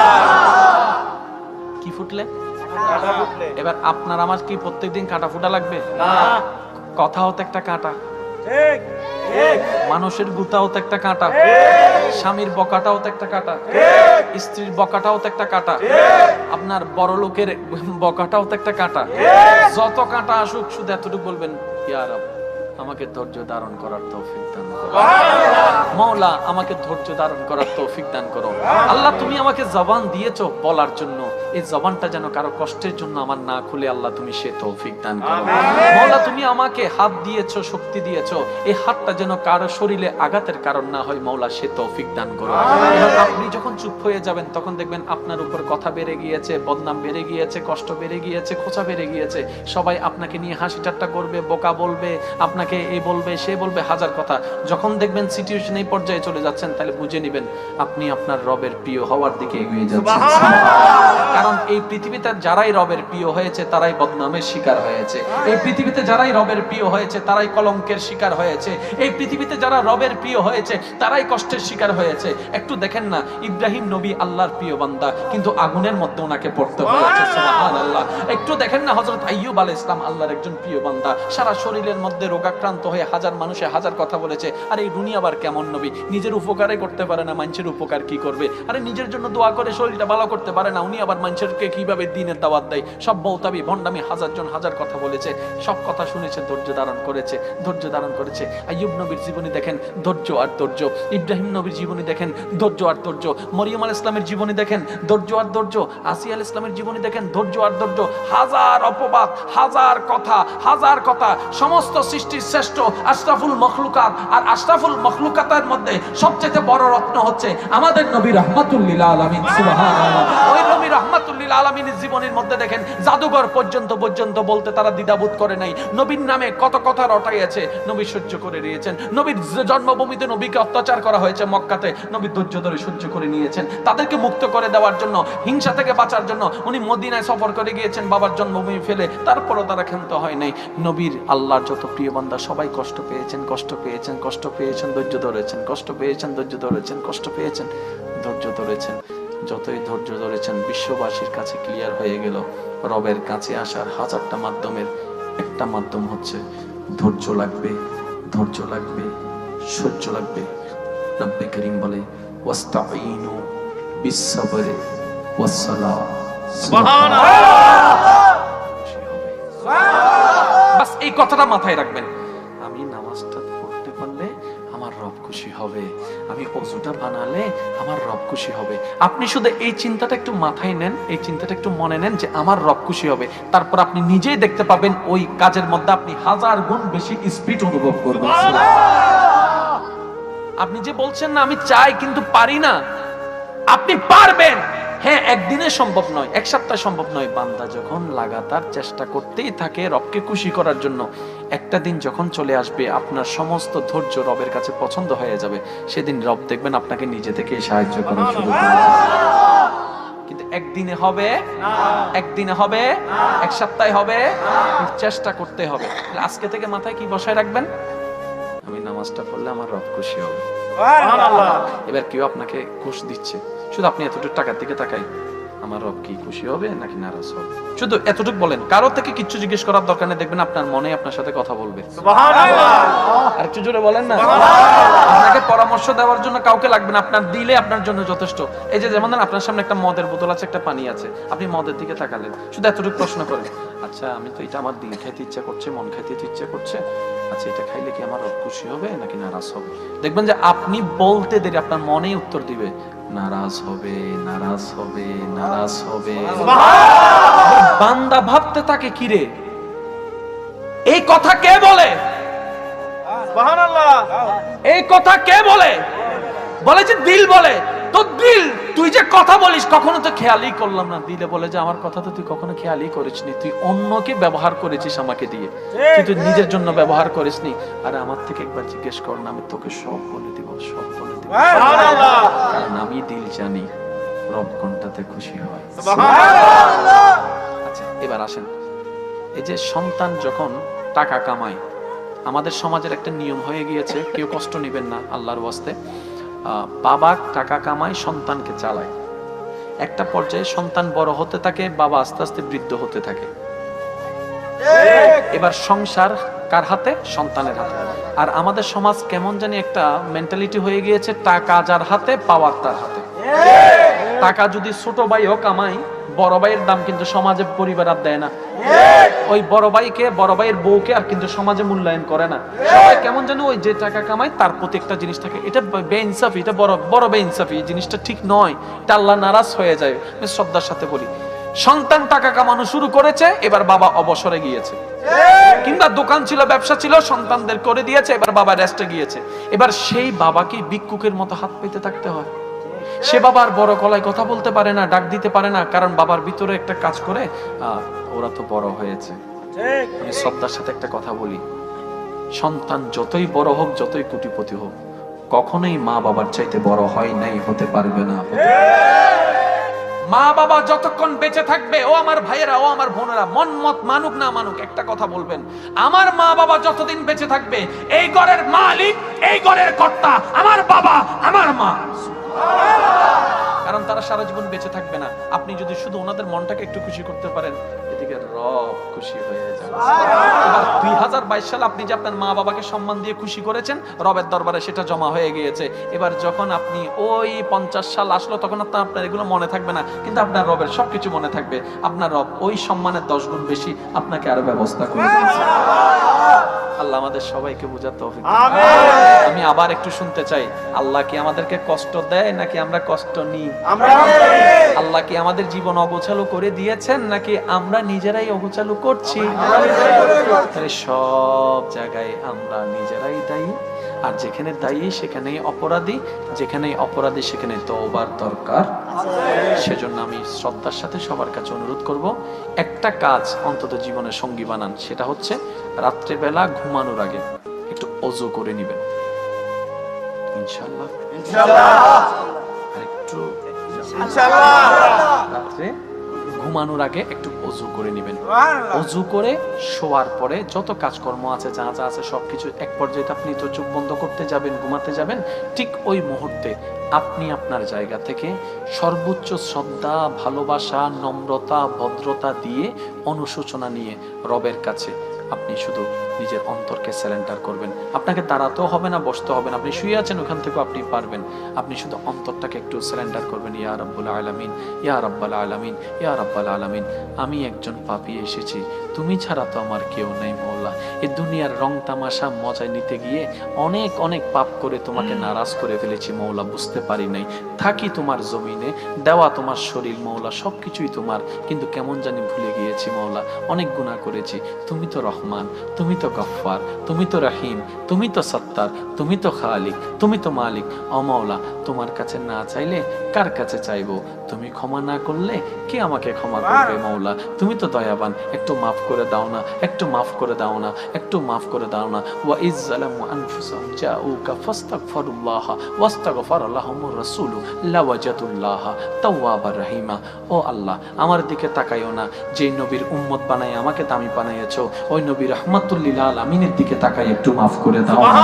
Speaker 1: কি ফুটলে? এবার আপনার আমার কি প্রত্যেকদিন কাঁটা ফুটা লাগবে? না। কথাও তো একটা কাঁটা,
Speaker 2: ঠিক ঠিক।
Speaker 1: মানুষের গুতাও তো একটা কাঁটা, স্বামীর বকাটাও তো একটা কাঁটা, স্ত্রীর বকাটাও তো একটা কাঁটা, আপনার বড় লোকের বকাটাও তো একটা কাঁটা। যত কাঁটা আসুক শুধু এতটুকু বলবেন, ইয়া রব আমাকে ধৈর্য ধারণ করার তৌফিক দান করো, মওলা আমাকে ধৈর্য ধারণ করার তৌফিক দান করো। আল্লাহ তুমি আমাকে জবান দিয়েছো বলার জন্য, এই জবানটা যেন কারো কষ্টের জন্য আমার না খুলে আল্লাহ তুমি সে তৌফিক দান করো। মওলা তুমি আমাকে হাত দিয়েছো, শক্তি দিয়েছো, এই হাতটা যেন কারো শরীরে আঘাতের কারণ না হয়, মওলা সে তৌফিক দান করো। এবং আপনি যখন চুপ হয়ে যাবেন তখন দেখবেন আপনার উপর কথা বেড়ে গিয়েছে, বদনাম বেড়ে গিয়েছে, কষ্ট বেড়ে গিয়েছে, খোঁচা বেড়ে গিয়েছে, সবাই আপনাকে নিয়ে হাসি ঠাট্টা করবে, বোকা বলবে, আপনাকে এই বলবে সে বলবে, হাজার কথা। যখন দেখবেন সিচুয়েশন এই পর্যায়ে চলে যাচ্ছেন, তাহলে বুঝে নেবেন আপনি আপনার রবের প্রিয় হওয়ার দিকে এগিয়ে যাচ্ছেন। কারণ এই পৃথিবীতে যারাই রবের প্রিয় হয়েছে তারাই বদনামের শিকার হয়েছে। এই পৃথিবীতে যারাই রবের প্রিয় হয়েছে তারাই কলঙ্কের শিকার হয়েছে। এই পৃথিবীতে যারা রবের প্রিয় হয়েছে তারাই কষ্টের শিকার হয়েছে। একটু দেখেন না, ইব্রাহিম নবী আল্লাহর প্রিয় বান্দা, কিন্তু আগুনের মধ্যে ওনাকে পড়তে হয়েছে। সুবহানাল্লাহ। একটু দেখেন না, হযরত আইয়ুব আলাইহিস সালাম আল্লাহর একজন প্রিয় বান্দা, সারা শরীরের মধ্যে রোগাক্রান্ত হয়ে হাজার মানুষে হাজার কথা বলেছে। আর এই দুনিয়া আবার কেমন নবী, নিজের উপকারে করতে পারে না, মানুষের উপকার কি করবে? আরে নিজের জন্য দোয়া করে শরীরটা ভালো করতে পারে না, উনি আবার মানুষকে কিভাবে দিনের দাওয়াত দেয়? সব বউতাবি ভণ্ডামি, হাজার জন হাজার কথা বলেছে, সব কথা শুনেছে, ধৈর্য ধারণ করেছে, ধৈর্য ধারণ করেছে। আইয়ুব নবীর জীবনী দেখেন, ধৈর্য আর ধৈর্য। ইব্রাহিম নবীর জীবনী দেখেন, ধৈর্য আর ধৈর্য। মরিয়ম আলাইহিস সালামের জীবনী দেখেন, ধৈর্য আর ধৈর্য। আসিয়া আলাইহিস সালামের জীবনী দেখেন, ধৈর্য আর ধৈর্য। হাজার অপবাদ, হাজার কথা, হাজার কথা। সমস্ত সৃষ্টির শ্রেষ্ঠ আশরাফুল মখলুকাত, আর আশরাফুল মখলুকাতের মধ্যে সবচেয়ে বড় রত্ন হচ্ছে আমাদের নবী রাহমাতুল লিল আলামিন। সুবহানাল্লাহ। ওই নবী রাহমাতুল লিল আলামিনের জীবনের মধ্যে দেখেন, জাদুঘর পর্যন্ত বলতে তারা দ্বিধাবোধ করে নাই। নবীর নামে কত কথা রটাইছে, নবী সহ্য করে নিয়েছেন। নবীর জন্মভূমিতে নবীকে অত্যাচার করা হয়েছে মক্কাতে, নবী ধৈর্য ধরে সহ্য করে নিয়েছেন। তাদেরকে মুক্ত করে দেওয়ার জন্য, হিংসা থেকে বাঁচার জন্য উনি মদিনায় সফর করে গিয়েছেন বাবার জন্মভূমি ফেলে, তারপরও তারা ক্ষান্ত হয় নাই। নবীর আল্লাহর যত প্রিয় বান্দা সবাই কষ্ট পেয়েছেন, কষ্ট পেয়েছেন, কষ্ট পেয়েছেন, ধৈর্য ধরেছেন, কষ্ট পেয়েছেন, ধৈর্য ধরেছেন, কষ্ট পেয়েছেন, ধৈর্য ধরেছেন। যতই ধৈর্য ধরেছেন, বিশ্ববাসীর কাছে ক্লিয়ার হয়ে গেল রবের কাছে আসার হাজারটা মাধ্যমের একটা মাধ্যম হচ্ছে ধৈর্য লাগবে, ধৈর্য লাগবে, সহ্য লাগবে। রব্বে করিম বলে, ওয়াস্তাঈনু বিস-সাবরি ওয়াস-সালাহ। বাস এই কথাটা মাথায় রাখবেন। আমি নামাজটা পড়তে পারলে আমার রব খুশি হবে, আমি ওযুটা বানালে আমার রব খুশি হবে। আপনি শুধু এই চিন্তাটা একটু মাথায় নেন, এই চিন্তাটা একটু মনে নেন যে আমার রব খুশি হবে, তারপর আপনি নিজেই দেখতে পাবেন ওই কাজের মধ্যে আপনি হাজার গুণ বেশি স্পিড অনুভব করবেন। আপনি যে বলছেন না আমি চাই কিন্তু পারি না, আপনি পারবেন। হ্যাঁ, একদিনে সম্ভব নয়, এক সপ্তাহ সম্ভব নয়। বান্দা যখন লাগাতার চেষ্টা করতেই থাকে রবকে খুশি করার জন্য, একটা দিন যখন চলে আসবে আপনার সমস্ত ধৈর্য রবের কাছে পছন্দ হয়ে যাবে, সেদিন রব দেখবেন আপনাকে নিজে থেকে সাহায্য করা শুরু করবে। কিন্তু একদিনে হবে, একদিনে হবে, এক সপ্তাহে হবে, চেষ্টা করতে হবে। আজকে থেকে মাথায় কি বসায় রাখবেন? আমি নামাজটা পড়লে আমার রব খুশি হবে। এবার কেউ আপনাকে ঘুষ দিচ্ছে, শুধু আপনি এতটুকু টাকার দিকে তাকাই, আমার রব কি খুশি হবে নাকি নারাজ হবে? শুধু এতটুকু বলেন, কারো থেকে কিচ্ছু জিজ্ঞেস করার দরকার নেই, দেখবেন আপনার মনে আপনার সাথে কথা বলবে। আর একটু জোরে বলেন না। আপনাকে পরামর্শ দেওয়ার জন্য কাউকে লাগবে না, আপনার দিলে আপনার জন্য যথেষ্ট। এই যে যেমন আপনার সামনে একটা মদের বোতল আছে, একটা পানি আছে, আপনি মদের দিকে তাকালেন, শুধু এতটুকু প্রশ্ন করেন, আচ্ছা আমি তো এটা আমার দিল খাইতে ইচ্ছা করছে, মন খাইতে ইচ্ছা করছে, আচ্ছা এটা খাইলে কি আমার রব খুশি হবে নাকি নারাজ হবে? দেখবেন যে আপনি বলতে দেরি আপনার মনেই উত্তর দিবে, নারাজ হবে, নারাজ হবে, নারাজ হবে। বান্দা ভাবতে থাকে, কিরে এই কথা কে বলে?
Speaker 2: সুবহানাল্লাহ।
Speaker 1: এই কথা কে বলে? বলে যে দিল বলে। তো দিল, তুই যে কথা বলিস কখনো তো খেয়ালই করলাম না। দিলে বলে যে আমার কথা তো তুই কখনো খেয়ালই করিসনি, তুই অন্যকে ব্যবহার করেছিস আমাকে দিয়ে, কিন্তু নিজের জন্য ব্যবহার করিসনি। আর আমার থেকে একবার জিজ্ঞেস কর না, আমি তোকে সব বলে দিব, সব বলে দিব।
Speaker 2: সুবহানাল্লাহ।
Speaker 1: কারণ আমি দিল জানি রব কোনটাতে খুশি হয়।
Speaker 2: সুবহানাল্লাহ।
Speaker 1: আচ্ছা এবার আসেন, এই যে সন্তান যখন টাকা কামায়, আমাদের সমাজের একটা নিয়ম হয়ে গিয়েছে, কেউ কষ্ট নেবেন না আল্লাহর ওয়াস্তে, বাবা টাকা কামায় সন্তানকে চালায়। একটা পর্যায়ে সন্তান বড় হতে থাকে, বাবা আস্তে আস্তে বৃদ্ধ হতে থাকে। এবার সংসার কার হাতে? সন্তানের হাতে। আর আমাদের সমাজ কেমন জানি একটা মেন্টালিটি হয়ে গিয়েছে, টাকা যার হাতে পাওয়ার তার হাতে। টাকা যদি ছোট ভাইও কামাই, বড় ভাইয়ের দাম কিন্তু সমাজে পরিবার আর দেয় না। ওই বড় ভাইকে, বড় ভাইয়ের বউকে আর কিন্তু সমাজে মূল্যায়ন করে না। সবাই কেমন জানো ওই যে টাকা কামায় তার প্রতি একটা জিনিস থাকে, এটা বেইনসাফি, এটা বড় বড় বেইনসাফি, এই জিনিসটা ঠিক নয়, এটা আল্লাহ নারাজ হয়ে যায়। আমি শ্রদ্ধার সাথে বলি, সন্তান টাকা কামানো শুরু করেছে, এবার বাবা অবসরে গিয়েছে, কিংবা দোকান ছিল, ব্যবসা ছিল, সন্তানদের করে দিয়েছে, এবার বাবা রেস্টে গিয়েছে। এবার সেই বাবাকে ভিক্ষুকের মতো হাত পেতে থাকতে হয়। সে বাবার বড় গলায় কথা বলতে পারে না, ডাক দিতে পারে না, কারণ বাবার ভিতরে একটা কাজ করে, ওরা তো বড় হয়েছে। আমি শ্রদ্ধার সাথে একটা কথা বলি, সন্তান যতই বড় হোক, যতই কোটিপতি হোক, কখনোই মা বাবার চাইতে বড় হয় নাই, হতে পারবে না। মা বাবা যতক্ষণ বেঁচে থাকবে, ও আমার ভাইয়েরা, ও আমার বোনেরা, মন মত মানুক না মানুক, একটা কথা বলবেন, আমার মা বাবা যতদিন বেঁচে থাকবে, এই ঘরের মালিক, এই ঘরের কর্তা আমার বাবা, আমার মা। কারণ তারা সারা জীবন বেঁচে থাকবে না। আপনি যদি শুধু ওনাদের মনটাকে একটু খুশি করতে পারেন, এদিকে রব খুশি হয়ে যাবে। এবার 2022 সালে আপনি যে আপনার মা বাবাকে সম্মান দিয়ে খুশি করেছেন, রবের দরবারে সেটা জমা হয়ে গিয়েছে। এবার যখন আপনি ওই 50 সাল আসলো, তখন আপনার এগুলো মনে থাকবে না, কিন্তু আপনার রবের সবকিছু মনে থাকবে। আপনার রব ওই সম্মানের 10 গুণ বেশি আপনাকে আরো ব্যবস্থা করে দিয়েছে। আল্লাহ আমাদের সবাইকে বোঝার তৌফিক দান। আমি আবার একটু শুনতে চাই, আল্লাহ কি আমাদেরকে কষ্ট দেয় নাকি আমরা কষ্ট নিই? আল্লাহ কি আমাদের জীবন অগোছালো করে দিয়েছেন নাকি আমরা নিজেরাই অগোছালো করছি? সব জায়গায় আমরা নিজেরাই দায়ী, আর যেখানে দায়ী সেখানেই অপরাধী, যেখানেই অপরাধী সেখানে তওবার দরকার। সেজন্য আমি শ্রদ্ধার সাথে সবার কাছে অনুরোধ করব, একটা কাজ অন্তত জীবনের সঙ্গী বানান, সেটা হচ্ছে রাত্রেবেলা ঘুমানোর আগে একটু ওযু করে নেবেন, ইনশাআল্লাহ। আর একটু রাত্রে ঘুমানোর আগে একটু ওযু করে নেবেন। ওযু করে শোয়ার পরে যত কাজকর্ম আছে, যা যা আছে, সবকিছু এক পর্যায়ে আপনি তো চোখ বন্ধ করতে যাবেন, ঘুমাতে যাবেন, ঠিক ওই মুহূর্তে আপনি আপনার জায়গা থেকে সর্বোচ্চ শ্রদ্ধা, ভালোবাসা, নম্রতা, ভদ্রতা দিয়ে, অনুশোচনা নিয়ে রবের কাছে আপনি শুধু নিজের অন্তরকে সারেন্ডার করবেন। আপনাকে দাঁড়াতেও হবে না, বসতে হবে না, আপনি শুয়ে আছেন ওখান থেকে আপনি পারবেন। আপনি শুধু অন্তরটাকে একটু সারেন্ডার করবেন, ইয়া রাব্বুল আলামিন, ইয়া রাব্বাল আলামিন, ইয়া রাব্বাল আলামিন, আমি একজন পাপী এসেছি, তুমি ছাড়া তো আমার কেউ নেই মওলা। এই দুনিয়ার রং তামাশা মজায় নিতে গিয়ে অনেক অনেক পাপ করে তোমাকে নারাজ করে ফেলেছি মওলা, বুঝতে পারি নাই। থাকি তোমার জমিনে, দেওয়া তোমার শরীর মওলা, সবকিছুই তোমার, কিন্তু কেমন জানি ভুলে গিয়েছি মওলা, অনেক গুনাহ করেছি। তুমি তো রহমান, তুমি তো গফফার, তুমি তো রহিম, তুমি তো সত্তার, তুমি তো খালিক, তুমি তো মালিক। ও মওলা, তোমার কাছে না চাইলে কার কাছে চাইবো? তুমি ক্ষমা না করলে কে আমাকে ক্ষমা করবে মওলা? তুমি তো দয়াবান, একটু মাফ করে দাও না, একটু মাফ করে দাও না, একটু মাফ করে দাও না। ওয়া ইজ্জালামু আনফুসাহুম জাউকা ফাস্তাগফিরুল্লাহ ওয়াস্তাগফার লাহুমুর রাসূলু লাওয়াজাতুল্লাহ তাওয়াবার রহিমা। ও আল্লাহ, আমার দিকে তাকাইও না, যে নবীর উম্মত বানাই আমাকে দামি বানাইয়েছো, ওই নবী রাহমাতুল লিল আলামিনের দিকে তাকাই, একটু মাফ করে দাও না।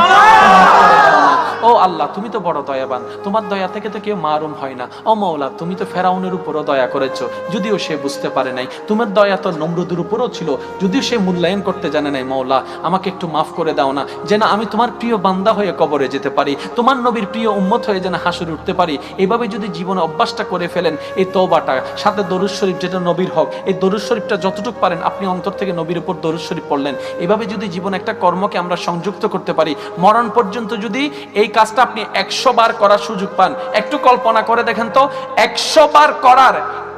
Speaker 1: ও আল্লাহ, তুমি তো বড় দয়াবান, তোমার দয়া থেকে তো কেউ মারুম হয় না। ও মওলা, তুমি তো ফেরাউনের উপরও দয়া করেছো, যদিও সে বুঝতে পারে নাই। তোমার দয়া তো নমরুদের উপরও ছিল, যদিও সে মূল্যায়ন করতে জানে নাই। মওলা, আমাকে একটু মাফ করে দাও না, যেন আমি তোমার প্রিয় বান্দা হয়ে কবরে যেতে পারি, তোমার নবীর প্রিয় উম্মত হয়ে যেন হাসরে উঠতে পারি। এইভাবে যদি জীবনে অভ্যাসটা করে ফেলেন, এই তওবাটা সাথে দরুদ শরীফ, যেটা নবীর হক, এই দরুদ শরীফটা যতটুকু পারেন আপনি অন্তর থেকে নবীর উপর দরুদ শরীফ পড়লেন। এভাবে যদি জীবনে একটা কর্মকে আমরা সংযুক্ত করতে পারি, মরণ পর্যন্ত যদি এই কাজটা আপনি 100 বার করার সুযোগ পান, একটু কল্পনা করে দেখেন তো, 100 বার করার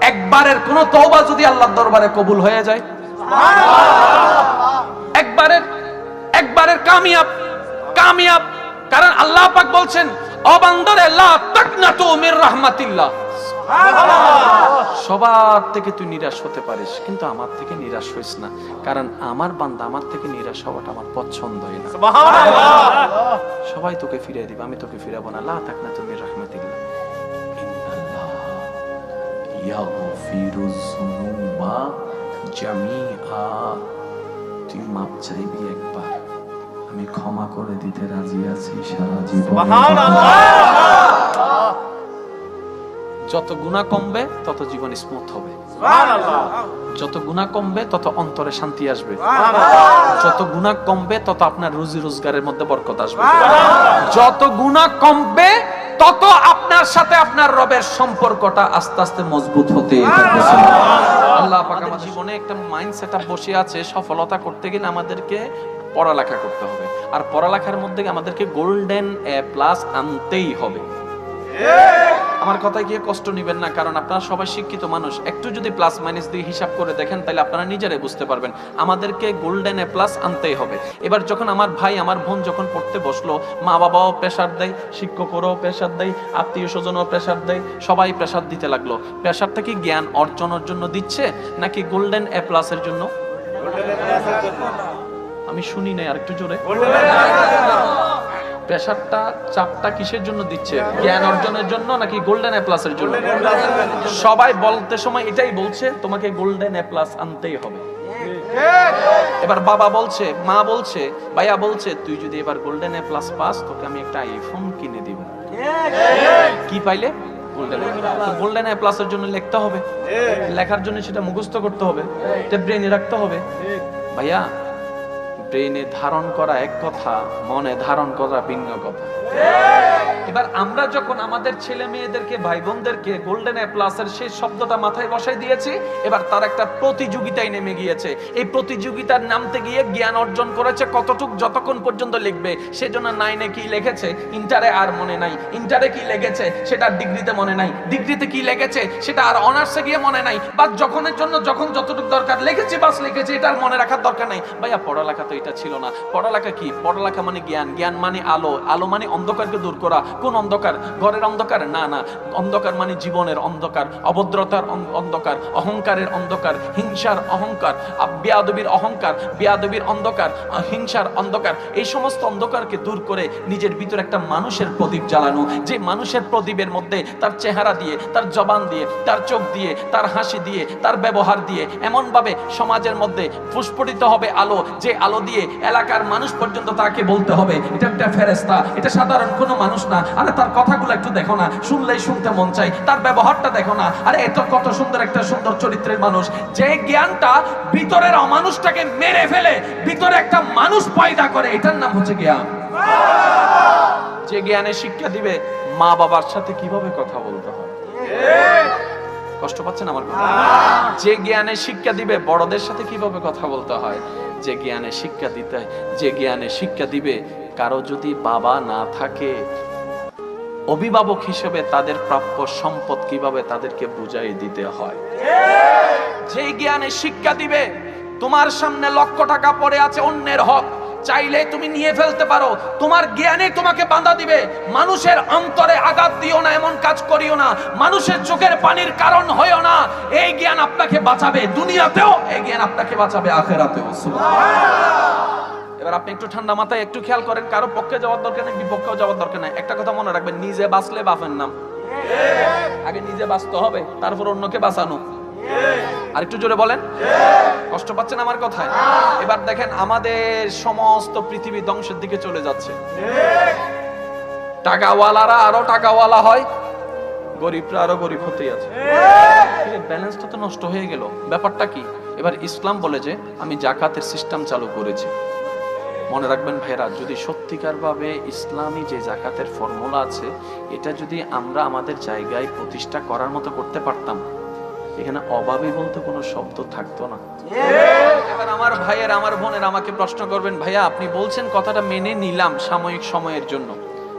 Speaker 1: একবারের কোন তওবা যদি আল্লাহর দরবারে কবুল হয়ে যায়, একবারের কামিয়াব, কামিয়াব। কারণ আল্লাহ পাক বলছেন, ও বান্দারে লা তাকনাতু মির রাহমাতিল্লাহ, সবার থেকে তুই নিরাশ হতে পারিস, কিন্তু আমার থেকে নিরাশ হইস না, কারণ আমার বান্দা আমার থেকে নিরাশ হওয়াটা আমার পছন্দই না। সুবহানাল্লাহ। সবাই তোকে ফিরিয়ে দিবে, আমি তোকে ফিরাবো না। লা তাকনাতু মির রাহমাতিল্লাহ, ইন্নাল্লাহ ইয়াগফিরুজ যুনুবা জামিআ। তুই মাপ চাইবি একবার, আমি ক্ষমা করে দিতে রাজি আছি সারা জীবন। সুবহানাল্লাহ। যত গুনাহ কমবে তত জীবন স্মুথ হবে, যত গুনাহ কমবে তত অন্তরে শান্তি আসবে, যত গুনাহ কমবে তত আপনার রুজি রোজগারের মধ্যে বরকত আসবে, যত গুনাহ কমবে তত আপনার সাথে আপনার রবের সম্পর্কটা আস্তে আস্তে মজবুত হতে থাকবে। আল্লাহ পাক আমাদের জীবনে একটা মাইন্ড সেটআপ বসে আছে, সফলতা করতে গেলে আমাদেরকে পড়ালেখা করতে হবে, আর পড়ালেখার মধ্যে আমাদেরকে গোল্ডেন A+ আনতেই হবে। আমার কথায় গিয়ে কষ্ট নেবেন না, কারণ আপনারা সবাই শিক্ষিত মানুষ। একটু যদি প্লাস মাইনাস দিয়ে হিসাব করে দেখেন তাহলে আপনারা নিজেরাই বুঝতে পারবেন আমাদেরকে গোল্ডেন এ প্লাস আনতেই হবে। এবার যখন আমার ভাই আমার বোন যখন পড়তে বসলো, মা বাবাও প্রেসার দেয়, শিক্ষকরাও প্রেসার দেয়, আত্মীয় স্বজনও প্রেসার দেয়, সবাই প্রেসার দিতে লাগলো। প্রেসারটা কি জ্ঞান অর্জনের জন্য দিচ্ছে নাকি গোল্ডেন এ প্লাসের জন্য? আমি শুনি নাই, আর একটু জোরে। প্রেসারটা চাপটা কিসের জন্য দিচ্ছে? জ্ঞান অর্জনের জন্য নাকি গোল্ডেন এ প্লাসের জন্য? সবাই বলতে সময় এটাই বলছে তোমাকে গোল্ডেন এ প্লাস আনতেই হবে। এবার বাবা বলছে, মা বলছে, ভাইয়া বলছে তুই যদি এবার গোল্ডেন এ প্লাস পাস তোকে আমি একটা আইফোন কিনে দিব। কি পাইলে? গোল্ডেন এ প্লাস এর জন্য লিখতে হবে, লেখার জন্য সেটা মুখস্থ করতে হবে, এটা ব্রেনে রাখতে হবে। ভাইয়া ব্রেনে ধারণ করা এক কথা, মনে ধারণ করা ভিন্ন কথা। এবার আমরা যখন আমাদের ছেলে মেয়েদেরকে ভাই বোনদেরকে গোল্ডেন এ প্লাসের সেই শব্দটা মাথায় বসাই দিয়েছি, এবার তার একটা প্রতিযোগিতায় নেমে গিয়েছে। এই প্রতিযোগিতার নামতে গিয়ে জ্ঞান অর্জন করেছে কতটুক, যতক্ষণ পর্যন্ত লিখবে। সেজন্য 9-এ কি লিখেছে ইন্টারে আর মনে নাই, ইন্টারে কি লিখেছে সেটা ডিগ্রিতে মনে নাই, ডিগ্রিতে কি লিখেছে সেটা আর অনার্সে গিয়ে মনে নাই। বা যখনের জন্য যখন যতটুকু দরকার লিখেছি বাস লিখেছি, এটা আর মনে রাখার দরকার নাই। ভাইয়া পড়ালেখা তো এটা ছিল না। পড়ালেখা কি? পড়ালেখা মানে জ্ঞান, জ্ঞান মানে আলো, আলো মানে অন্ধকারকে দূর করা। কোন অন্ধকার? ঘরের অন্ধকার না, না। অন্ধকার মানে জীবনের অন্ধকার, অভদ্রতার অন্ধকার, অহংকারের অন্ধকার, হিংসার অহংকার, বেয়াদবির অহংকার, বেয়াদবির অন্ধকার, হিংসার অন্ধকার। এই সমস্ত অন্ধকারকে দূর করে নিজের ভিতরে একটা মানুষের প্রদীপ জ্বালানো, যে মানুষের প্রদীপের মধ্যে তার চেহারা দিয়ে, তার জবান দিয়ে, তার চোখ দিয়ে, তার হাসি দিয়ে, তার ব্যবহার দিয়ে এমন ভাবে সমাজের মধ্যে প্রস্ফুটিত হবে আলো, যে আলো দিয়ে এলাকার মানুষ পর্যন্ত তাকে বলতে হবে এটা একটা ফেরেশতা, এটা সাধারণ কোনো মানুষ না। আরে তার কথাগুলো একটু দেখো না, শুনলেই শুনতে মন চাই। তার ব্যবহারটা দেখো না, আরে এত কত সুন্দর একটা সুন্দর চরিত্রের মানুষ। যে জ্ঞানটা ভিতরের অমানুষটাকে মেরে ফেলে ভিতরে একটা মানুষ পয়দা করে, এটার নাম হচ্ছে জ্ঞান। যে জ্ঞানের শিক্ষা দিবে মা বাবার সাথে কিভাবে কথা বলতে হয়। কষ্ট পাচ্ছেন আমার কথা? যে জ্ঞানের শিক্ষা দিবে বড়দের সাথে কিভাবে কথা বলতে হয়, যে জ্ঞানের শিক্ষা দিতে, যে জ্ঞানের শিক্ষা দিবে কারো যদি বাবা না থাকে, অভিভাবক হিসেবে তাদের প্রাপ্য সম্পদ কিভাবে তাদেরকে বুঝাই দিতে হয়। যে জ্ঞানের শিক্ষা দিবে তোমার সামনে লক্ষ টাকা পড়ে আছে অন্যের হক, চাইলে তুমি নিয়ে ফেলতে পারো, তোমার জ্ঞানে তোমাকে বাধা দিবে। মানুষের অন্তরে আঘাত দিও না, এমন কাজ করিও না, মানুষের চোখের পানির কারণ হইও না। এই জ্ঞান আপনাকে বাঁচাবে দুনিয়াতেও, এই জ্ঞান আপনাকে বাঁচাবে আখিরাতেও। এবার আপনি একটু ঠান্ডা মাথায় একটু খেয়াল করেন, কারো পক্ষে যাওয়ার দরকার নেই, বিপক্ষেও যাওয়ার দরকার নেই। একটা কথা মনে রাখবেন, নিজে বাঁচলে বাপের নাম। আগে নিজে বাঁচতে হবে, তারপর অন্যকে বাঁচানো। আর একটু জোরে বলেন, কষ্ট পাচ্ছেন আমার কথায়? এবার দেখেন আমাদের সমস্ত পৃথিবী ধ্বংসের দিকে চলে যাচ্ছে। টাকাওয়ালারা আরো টাকাওয়ালা হয়, গরিবরা আরো গরিব হতেই আছে। ব্যালেন্সটা তো নষ্ট হয়ে গেল। ব্যাপারটা কি? এবার ইসলাম বলে যে আমি জাকাতের সিস্টেম চালু করেছি। মনে রাখবেন ভাইরা, যদি সত্যিকার ভাবে ইসলামী যে জাকাতের ফর্মুলা আছে এটা যদি আমরা আমাদের জায়গায় প্রতিষ্ঠা করার মতো করতে পারতাম, এখানে অভাবী বলতে কোনো শব্দ থাকতো না। এবার আমার ভাইয়ের আমার বোনের আমাকে প্রশ্ন করবেন, ভাইয়া আপনি বলছেন কথাটা মেনে নিলাম সাময়িক সময়ের জন্য,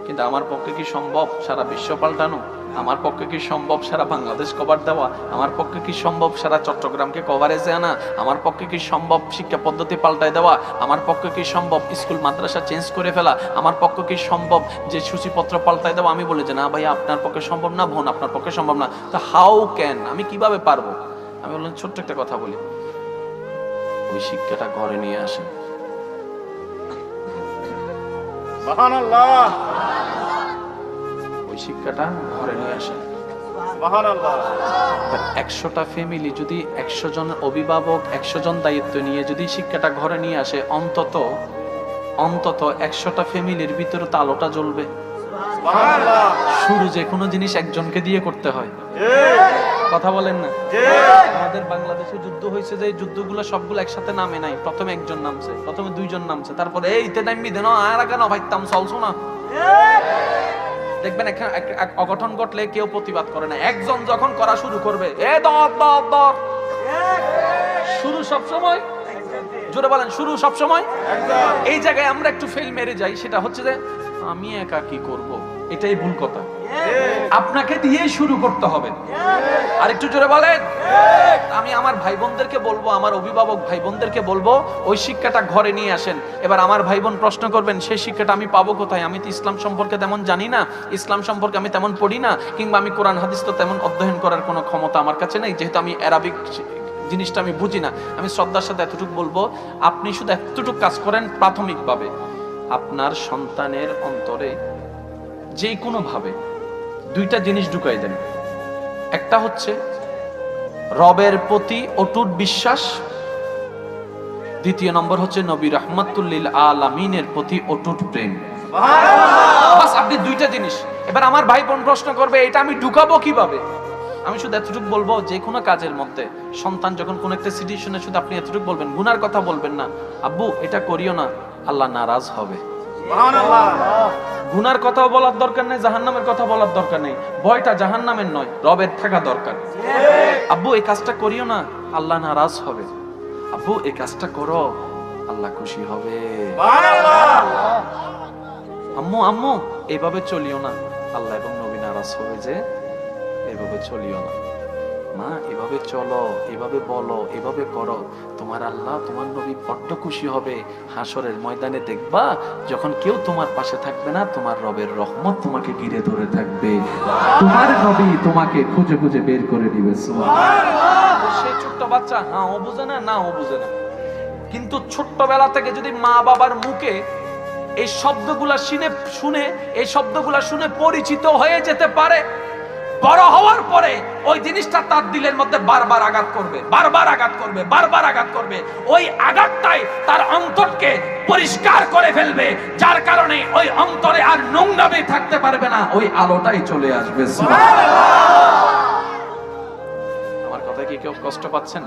Speaker 1: কিন্তু আমার পক্ষে কি সম্ভব সারা বিশ্ব পাল্টানো? আমার পক্ষে কি সম্ভব সারা বাংলাদেশ কভার দেওয়া? আমার পক্ষে কি সম্ভব সারা চট্টগ্রামকে কভারেজে আনা? আমার পক্ষে কি সম্ভব শিক্ষা পদ্ধতি পাল্টায় দেওয়া? আমার পক্ষে কি সম্ভব স্কুল মাদ্রাসা চেঞ্জ করে ফেলা? আমার পক্ষে কি সম্ভব যে সূচিপত্র পাল্টায় দেওয়া? আমি বলে যে না ভাই আপনার পক্ষে সম্ভব না, বোন আপনার পক্ষে সম্ভব না। তা হাউ ক্যান, আমি কিভাবে পারবো? আমি বললাম ছোট্ট একটা কথা বলি, ওই শিক্ষাটা ঘরে নিয়ে আসেন।
Speaker 2: সুবহানাল্লাহ।
Speaker 1: ওই শিক্ষাটা ঘরে নিয়ে আসেন।
Speaker 2: সুবহানাল্লাহ।
Speaker 1: 100টা ফ্যামিলি যদি 100 জন অভিভাবক 100 জন দায়িত্ব নিয়ে যদি শিক্ষাটা ঘরে নিয়ে আসে, অন্তত 100টা ফ্যামিলির ভিতরে তো আলোটা জ্বলবে।
Speaker 2: সুবহানাল্লাহ।
Speaker 1: শুরু যে কোনো জিনিস একজনকে দিয়ে করতে হয়। কথা বলেন না? আমাদের বাংলাদেশে যুদ্ধ হয়েছে, যে যুদ্ধগুলো সবগুলো একসাথে নামে নাই। প্রথমে একজন নামছে, প্রথমে 2 জন নামছে, তারপরে এইতে নামবি দেন আর কেন ভাইতাম চলছো না। দেখবেন এক অঘটন ঘটলে কেউ প্রতিবাদ করে না, একজন যখন করা শুরু করবে এ দর দর দর, শুরু সব সময়, জোরে বলেন শুরু সব সময়। এই জায়গায় আমরা একটু ফেল মেরে যাই, সেটা হচ্ছে যে আমি একা কি করব। এটাই ভুল কথা। আপনাকে দিয়েই শুরু করতে হবে। আর একটু জোরে বলেন। আমি আমার ভাই বোনদেরকে বলবো, আমার অভিভাবক ভাই বোনদেরকে বলবো, ওই শিক্ষাটা ঘরে নিয়ে আসেন। এবার আমার ভাই বোন প্রশ্ন করবেন, সেই শিক্ষাটা আমি পাবো কোথায়? আমি তো ইসলাম সম্পর্কে তেমন জানি না, ইসলাম সম্পর্কে আমি তেমন পড়ি না, কিংবা আমি কোরআন হাদিস তো তেমন অধ্যয়ন করার কোনো ক্ষমতা আমার কাছে নেই, যেহেতু আমি অ্যারাবিক জিনিসটা আমি বুঝি না। আমি শ্রদ্ধার সাথে এতটুকু বলবো, আপনি শুধু এতটুকু কাজ করেন প্রাথমিকভাবে, আপনার সন্তানের অন্তরে যে কোনো ভাবে দুইটা জিনিস ঢুকাই দেন। একটা হচ্ছে রবের প্রতি অটুট বিশ্বাস, দ্বিতীয় নম্বর হচ্ছে নবী রাহমাতুল লিল আলামিনের প্রতি অটুট প্রেম। বাস, আপনি দুইটা জিনিস। এবার আমার ভাই বোন প্রশ্ন করবে, এটা আমি ঢুকাবো কিভাবে? আমি শুধু এতটুকু বলবো, যে কোনো কাজের মধ্যে সন্তান যখন কোন একটা সিচুয়েশনে, শুধু আপনি এতটুকু বলবেন, গুনার কথা বলবেন না, আব্বু এটা করিও না, আল্লাহ নারাজ হবে। গুনার কথাও বলার দরকার নেই, জাহান্নামের কথা বলার দরকার নেই। ভয়টা জাহান্নামের নয়, রবের থাকা দরকার। আব্বু এই কাজটা করিও না, আল্লাহ নারাজ হবে। আব্বু এই কাজটা করো, আল্লাহ খুশি হবে। আম্মু আম্মু এইভাবে চলিও না, আল্লাহ এবং নবী নারাজ হবে, যে এইভাবে চলিও না। মা এভাবে চলো, এভাবে বলো, এভাবে করো, তোমার আল্লাহ তোমার নবী বড্ড খুশি হবে। হাসরের ময়দানে দেখবা, যখন কেউ তোমার পাশে থাকবে না, তোমার রবের রহমত তোমাকে ঘিরে ধরে থাকবে, তোমার নবী তোমাকে খুঁজে খুঁজে বের করে দিবে। সুবহানাল্লাহ। সেই ছোট্ট বাচ্চা হ্যাঁ ও বুঝে না, না ও বুঝে না, কিন্তু ছোট্টবেলা থেকে যদি মা বাবার মুখে এই শব্দগুলা শুনে এই শব্দগুলা শুনে পরিচিত হয়ে যেতে পারে, বড় হওয়ার পরে ওই জিনিসটা তার দিলের মধ্যে বারবার আঘাত করবে, বারবার আঘাত করবে, বারবার আঘাত করবে। ওই আঘাতটাই তার অন্তরকে পরিষ্কার করে ফেলবে, যার কারণে ওই অন্তরে আর নোংরামি থাকতে পারবে না, ওই আলোটাই চলে আসবে। আমার কথা কি কেউ কষ্ট পাচ্ছেন?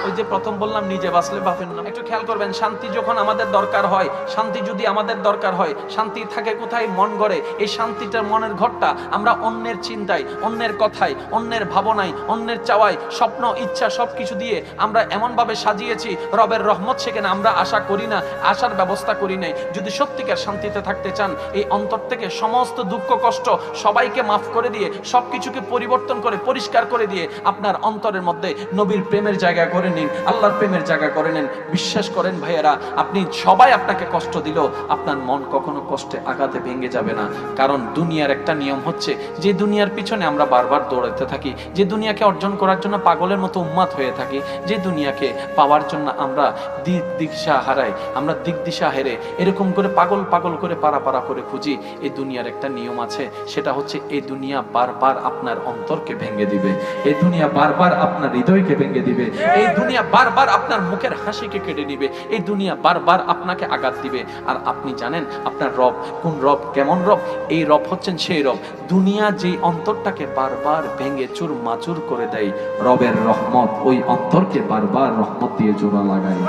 Speaker 1: ওই যে প্রথম বললাম, নিজে বাঁচলে বাপের নাম। একটু খেয়াল করবেন, শান্তি যখন আমাদের দরকার হয়, শান্তি যদি আমাদের দরকার হয়, শান্তি থাকে কোথায়? মন গড়ে। এই শান্তিটার মনের ঘরটা আমরা অন্যের চিন্তায়, অন্যের কথায়, অন্যের ভাবনায়, অন্যের চাওয়ায়, স্বপ্ন ইচ্ছা সবকিছু দিয়ে আমরা এমন ভাবে সাজিয়েছি, রবের রহমত সেখানে আমরা আশা করি না, আশার ব্যবস্থা করি নাই। যদি সত্যিকার শান্তিতে থাকতে চান, এই অন্তর থেকে সমস্ত দুঃখ কষ্ট সবাইকে মাফ করে দিয়ে, সবকিছুকে পরিবর্তন করে পরিষ্কার করে দিয়ে, আপনার অন্তরের মধ্যে নবীর প্রেমের জায়গা করে নিন, আল্লাহর প্রেমের জায়গা করে নেন। বিশ্বাস করেন ভাইয়েরা, আপনি সবাই আপনাকে কষ্ট দিল, আপনার মন কখনো কষ্টে আঘাতে ভেঙে যাবে না। কারণ দুনিয়ার একটা নিয়ম হচ্ছে, যে দুনিয়ার পিছনে আমরা বারবার দৌড়াতে থাকি, যে দুনিয়াকে অর্জন করার জন্য পাগলের মতো উন্মাদ হয়ে থাকি, যে দুনিয়াকে পাওয়ার জন্য আমরা দিশা হারাই, আমরা দিক দিশা হেরে এরকম করে পাগল পাগল করে পারা করে খুঁজি, এই দুনিয়ার একটা নিয়ম আছে, সেটা হচ্ছে এই দুনিয়া বারবার আপনার অন্তরকে ভেঙে দিবে, এই দুনিয়া বারবার আপনার হৃদয়কে ভেঙে দিবে, এই দুনিয়া বারবার আপনার মুখের হাসিকে কেটে নিবে, এই দুনিয়া বারবার আপনাকে আঘাত দিবে। আর আপনি জানেন আপনার রব কোন রব, কেমন রব? এই রব হচ্ছেন সেই রব, দুনিয়া যে অন্তরটাকে বারবার ভেঙে চুরমাচুর করে দেয়, রবের রহমত ওই অন্তরকে বারবার রহমত দিয়ে জোড়া লাগায়।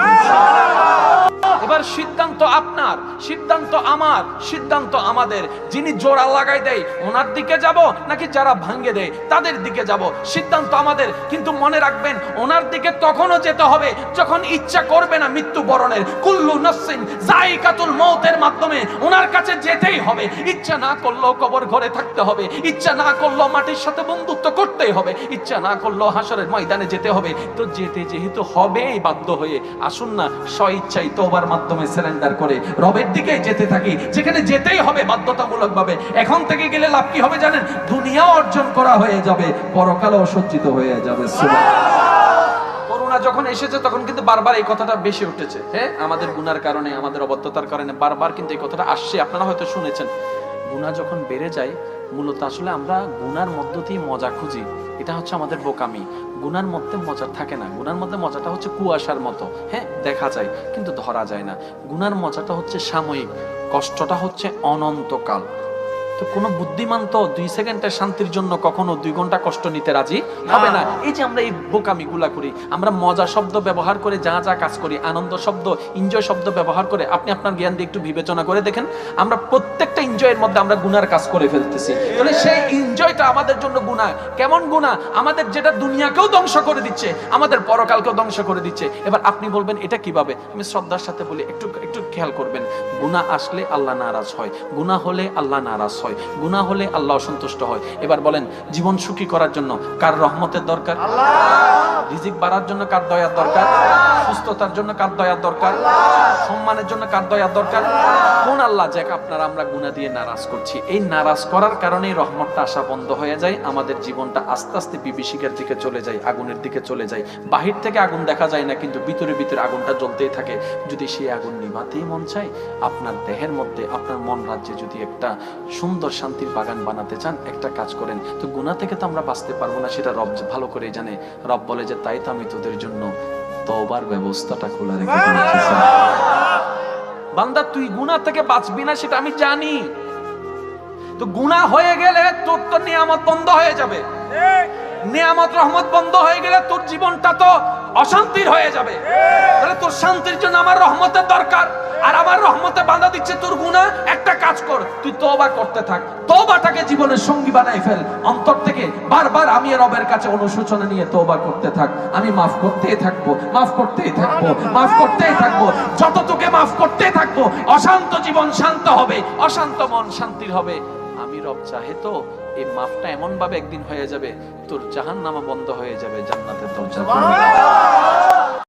Speaker 1: এবার সিদ্ধান্ত আপনার, সিদ্ধান্ত আমার, সিদ্ধান্ত আমাদের। যিনি জোড়া লাগাই দেয় ওনার দিকে যাব, নাকি যারা ভাঙ্গে দেয় তাদের দিকে যাব, সিদ্ধান্ত আমাদের। কিন্তু মনে রাখবেন, ওনার দিকে তখনও যেতে হবে যখন ইচ্ছা করবে না মৃত্যুবরণের। কুল্লু নাফসিন যায়িকাতুল মউতের মাধ্যমে ওনার কাছে যেতেই হবে। ইচ্ছা না করলেও কবর ঘরে থাকতে হবে, ইচ্ছা না করলেও মাটির সাথে বন্ধুত্ব করতেই হবে, ইচ্ছা না করলেও হাসরের ময়দানে যেতে হবে। তো যেতে যেহেতু হবেই বাধ্য হয়ে, আসুন না স্বইচ্ছায় তওবার মাধ্যমে সারেন্ডার করে রবের দিকে যেতে থাকি, যেখানে যেতেই হবে বাধ্যতামূলক ভাবে। এখন থেকে গেলে লাভ কি হবে জানেন? দুনিয়া অর্জন করা হয়ে যাবে, পরকালও সজ্জিত হয়ে যাবে। সুবহানাল্লাহ। করোনা যখন এসেছে তখন কিন্তু বারবার এই কথাটা বেশি উঠেছে। হ্যাঁ, আমাদের গুনার কারণে, আমাদের অবদ্ধতার কারণে বারবার কিন্তু এই কথাটা আসছে, আপনারা হয়তো শুনেছেন। গুনাহ যখন বেড়ে যায়, মূলত আসলে আমরা গুনার মধ্য দিয়ে মজা খুঁজি, এটা হচ্ছে আমাদের বোকামি। গুনার মধ্যে মজা থাকে না, গুনার মধ্যে মজাটা হচ্ছে কুয়াশার মতো, হ্যাঁ দেখা যায় কিন্তু ধরা যায় না। গুনার মজাটা হচ্ছে সাময়িক, কষ্টটা হচ্ছে অনন্তকাল। তো কোনো বুদ্ধিমান তো 2 সেকেন্ডের শান্তির জন্য কখনো 2 ঘন্টা কষ্ট নিতে রাজি হবে না। এই যে আমরা এই বোকামিগুলা করি, আমরা মজা শব্দ ব্যবহার করে যা যা কাজ করি, আনন্দ শব্দ, এনজয় শব্দ ব্যবহার করে, আপনি আপনার জ্ঞান দিয়ে একটু বিবেচনা করে দেখেন, আমরা প্রত্যেকটা এনজয়ের মধ্যে আমরা গুনার কাজ করে ফেলতেছি। তাহলে সেই এনজয়টা আমাদের জন্য গুনাহ। কেমন গুনাহ? আমাদের যেটা দুনিয়াকেও ধ্বংস করে দিচ্ছে, আমাদের পরকালকেও ধ্বংস করে দিচ্ছে। এবার আপনি বলবেন এটা কিভাবে? আমি শ্রদ্ধার সাথে বলি, একটু খেয়াল করবেন। গুনাহ আসলে আল্লাহ নারাজ হয়, গুনাহ হলে আল্লাহ নারাজ হয়। হয়, গুনাহ হলে আল্লাহ অসন্তুষ্ট হয়। এবার বলেন, জীবন সুখী করার জন্য কার রহমতের দরকার? রিজিক বাড়ার জন্য কার দয়ার দরকার? সুস্থতার জন্য কার দয়ার দরকার? সম্মানের জন্য কার দয়ার দরকার? কোন আল্লাহ যাকে আপনারা আমরা গুনাহ দিয়ে নারাজ করছি? এই নারাজ করার কারণে রহমতটা আসা বন্ধ হয়ে যায়, আমাদের জীবনটা আস্তে আস্তে বিভীষিকার দিকে চলে যায়, আগুনের দিকে চলে যায়। বাহির থেকে আগুন দেখা যায় না, কিন্তু ভিতরে ভিতরে আগুনটা জ্বলতেই থাকে। যদি সেই আগুন নিভাতেই মন চায়, আপনার দেহের মধ্যে, আপনার মন রাজ্যে যদি একটা সুন্দর শান্তির বাগান বানাতে চান, একটা কাজ করেন। তো গুনাহ থেকে তো আমরা বাঁচতে পারবো না, সেটা রব ভালো করে জানে। রব বলে যে তাই তো আমি তোদের জন্য তওবার ব্যবস্থাটা খোলা রেখে দিয়েছি। বান্দা তুই গুনাহ থেকে বাঁচবি না সেটা আমি জানি, তো গুনাহ হয়ে গেলে তোর তো নিয়ামত বন্ধ হয়ে যাবে। নিয়ামত রহমত বন্ধ হয়ে গেলে তোর জীবনটা তো অশান্তির হয়ে যাবে। তাহলে তোর শান্তির জন্য আমার রহমতের দরকার, আর আমার রহমতে বাধা দিচ্ছে তোর গুনাহ। একটা কাজ কর, তুই তওবা করতে থাক, তওবাটাকে জীবনের সঙ্গী বানাই ফেল। অন্তর থেকে বারবার আমি রবের কাছে অনুশোচনা নিয়ে তওবা করতে থাক। আমি মাফ করতেই থাকবো, মাফ করতেই থাকবো, মাফ করতেই থাকবো। যত তোকে মাফ করতেই থাকবো, অশান্ত জীবন শান্ত হবে, অশান্ত মন শান্তির হবে। আমি রব চাহে তো এই মাফটা এমন ভাবে একদিন হয়ে যাবে, তোর জাহান্নামা বন্ধ হয়ে যাবে, জান্নাতের দরজা খুলে যাবে।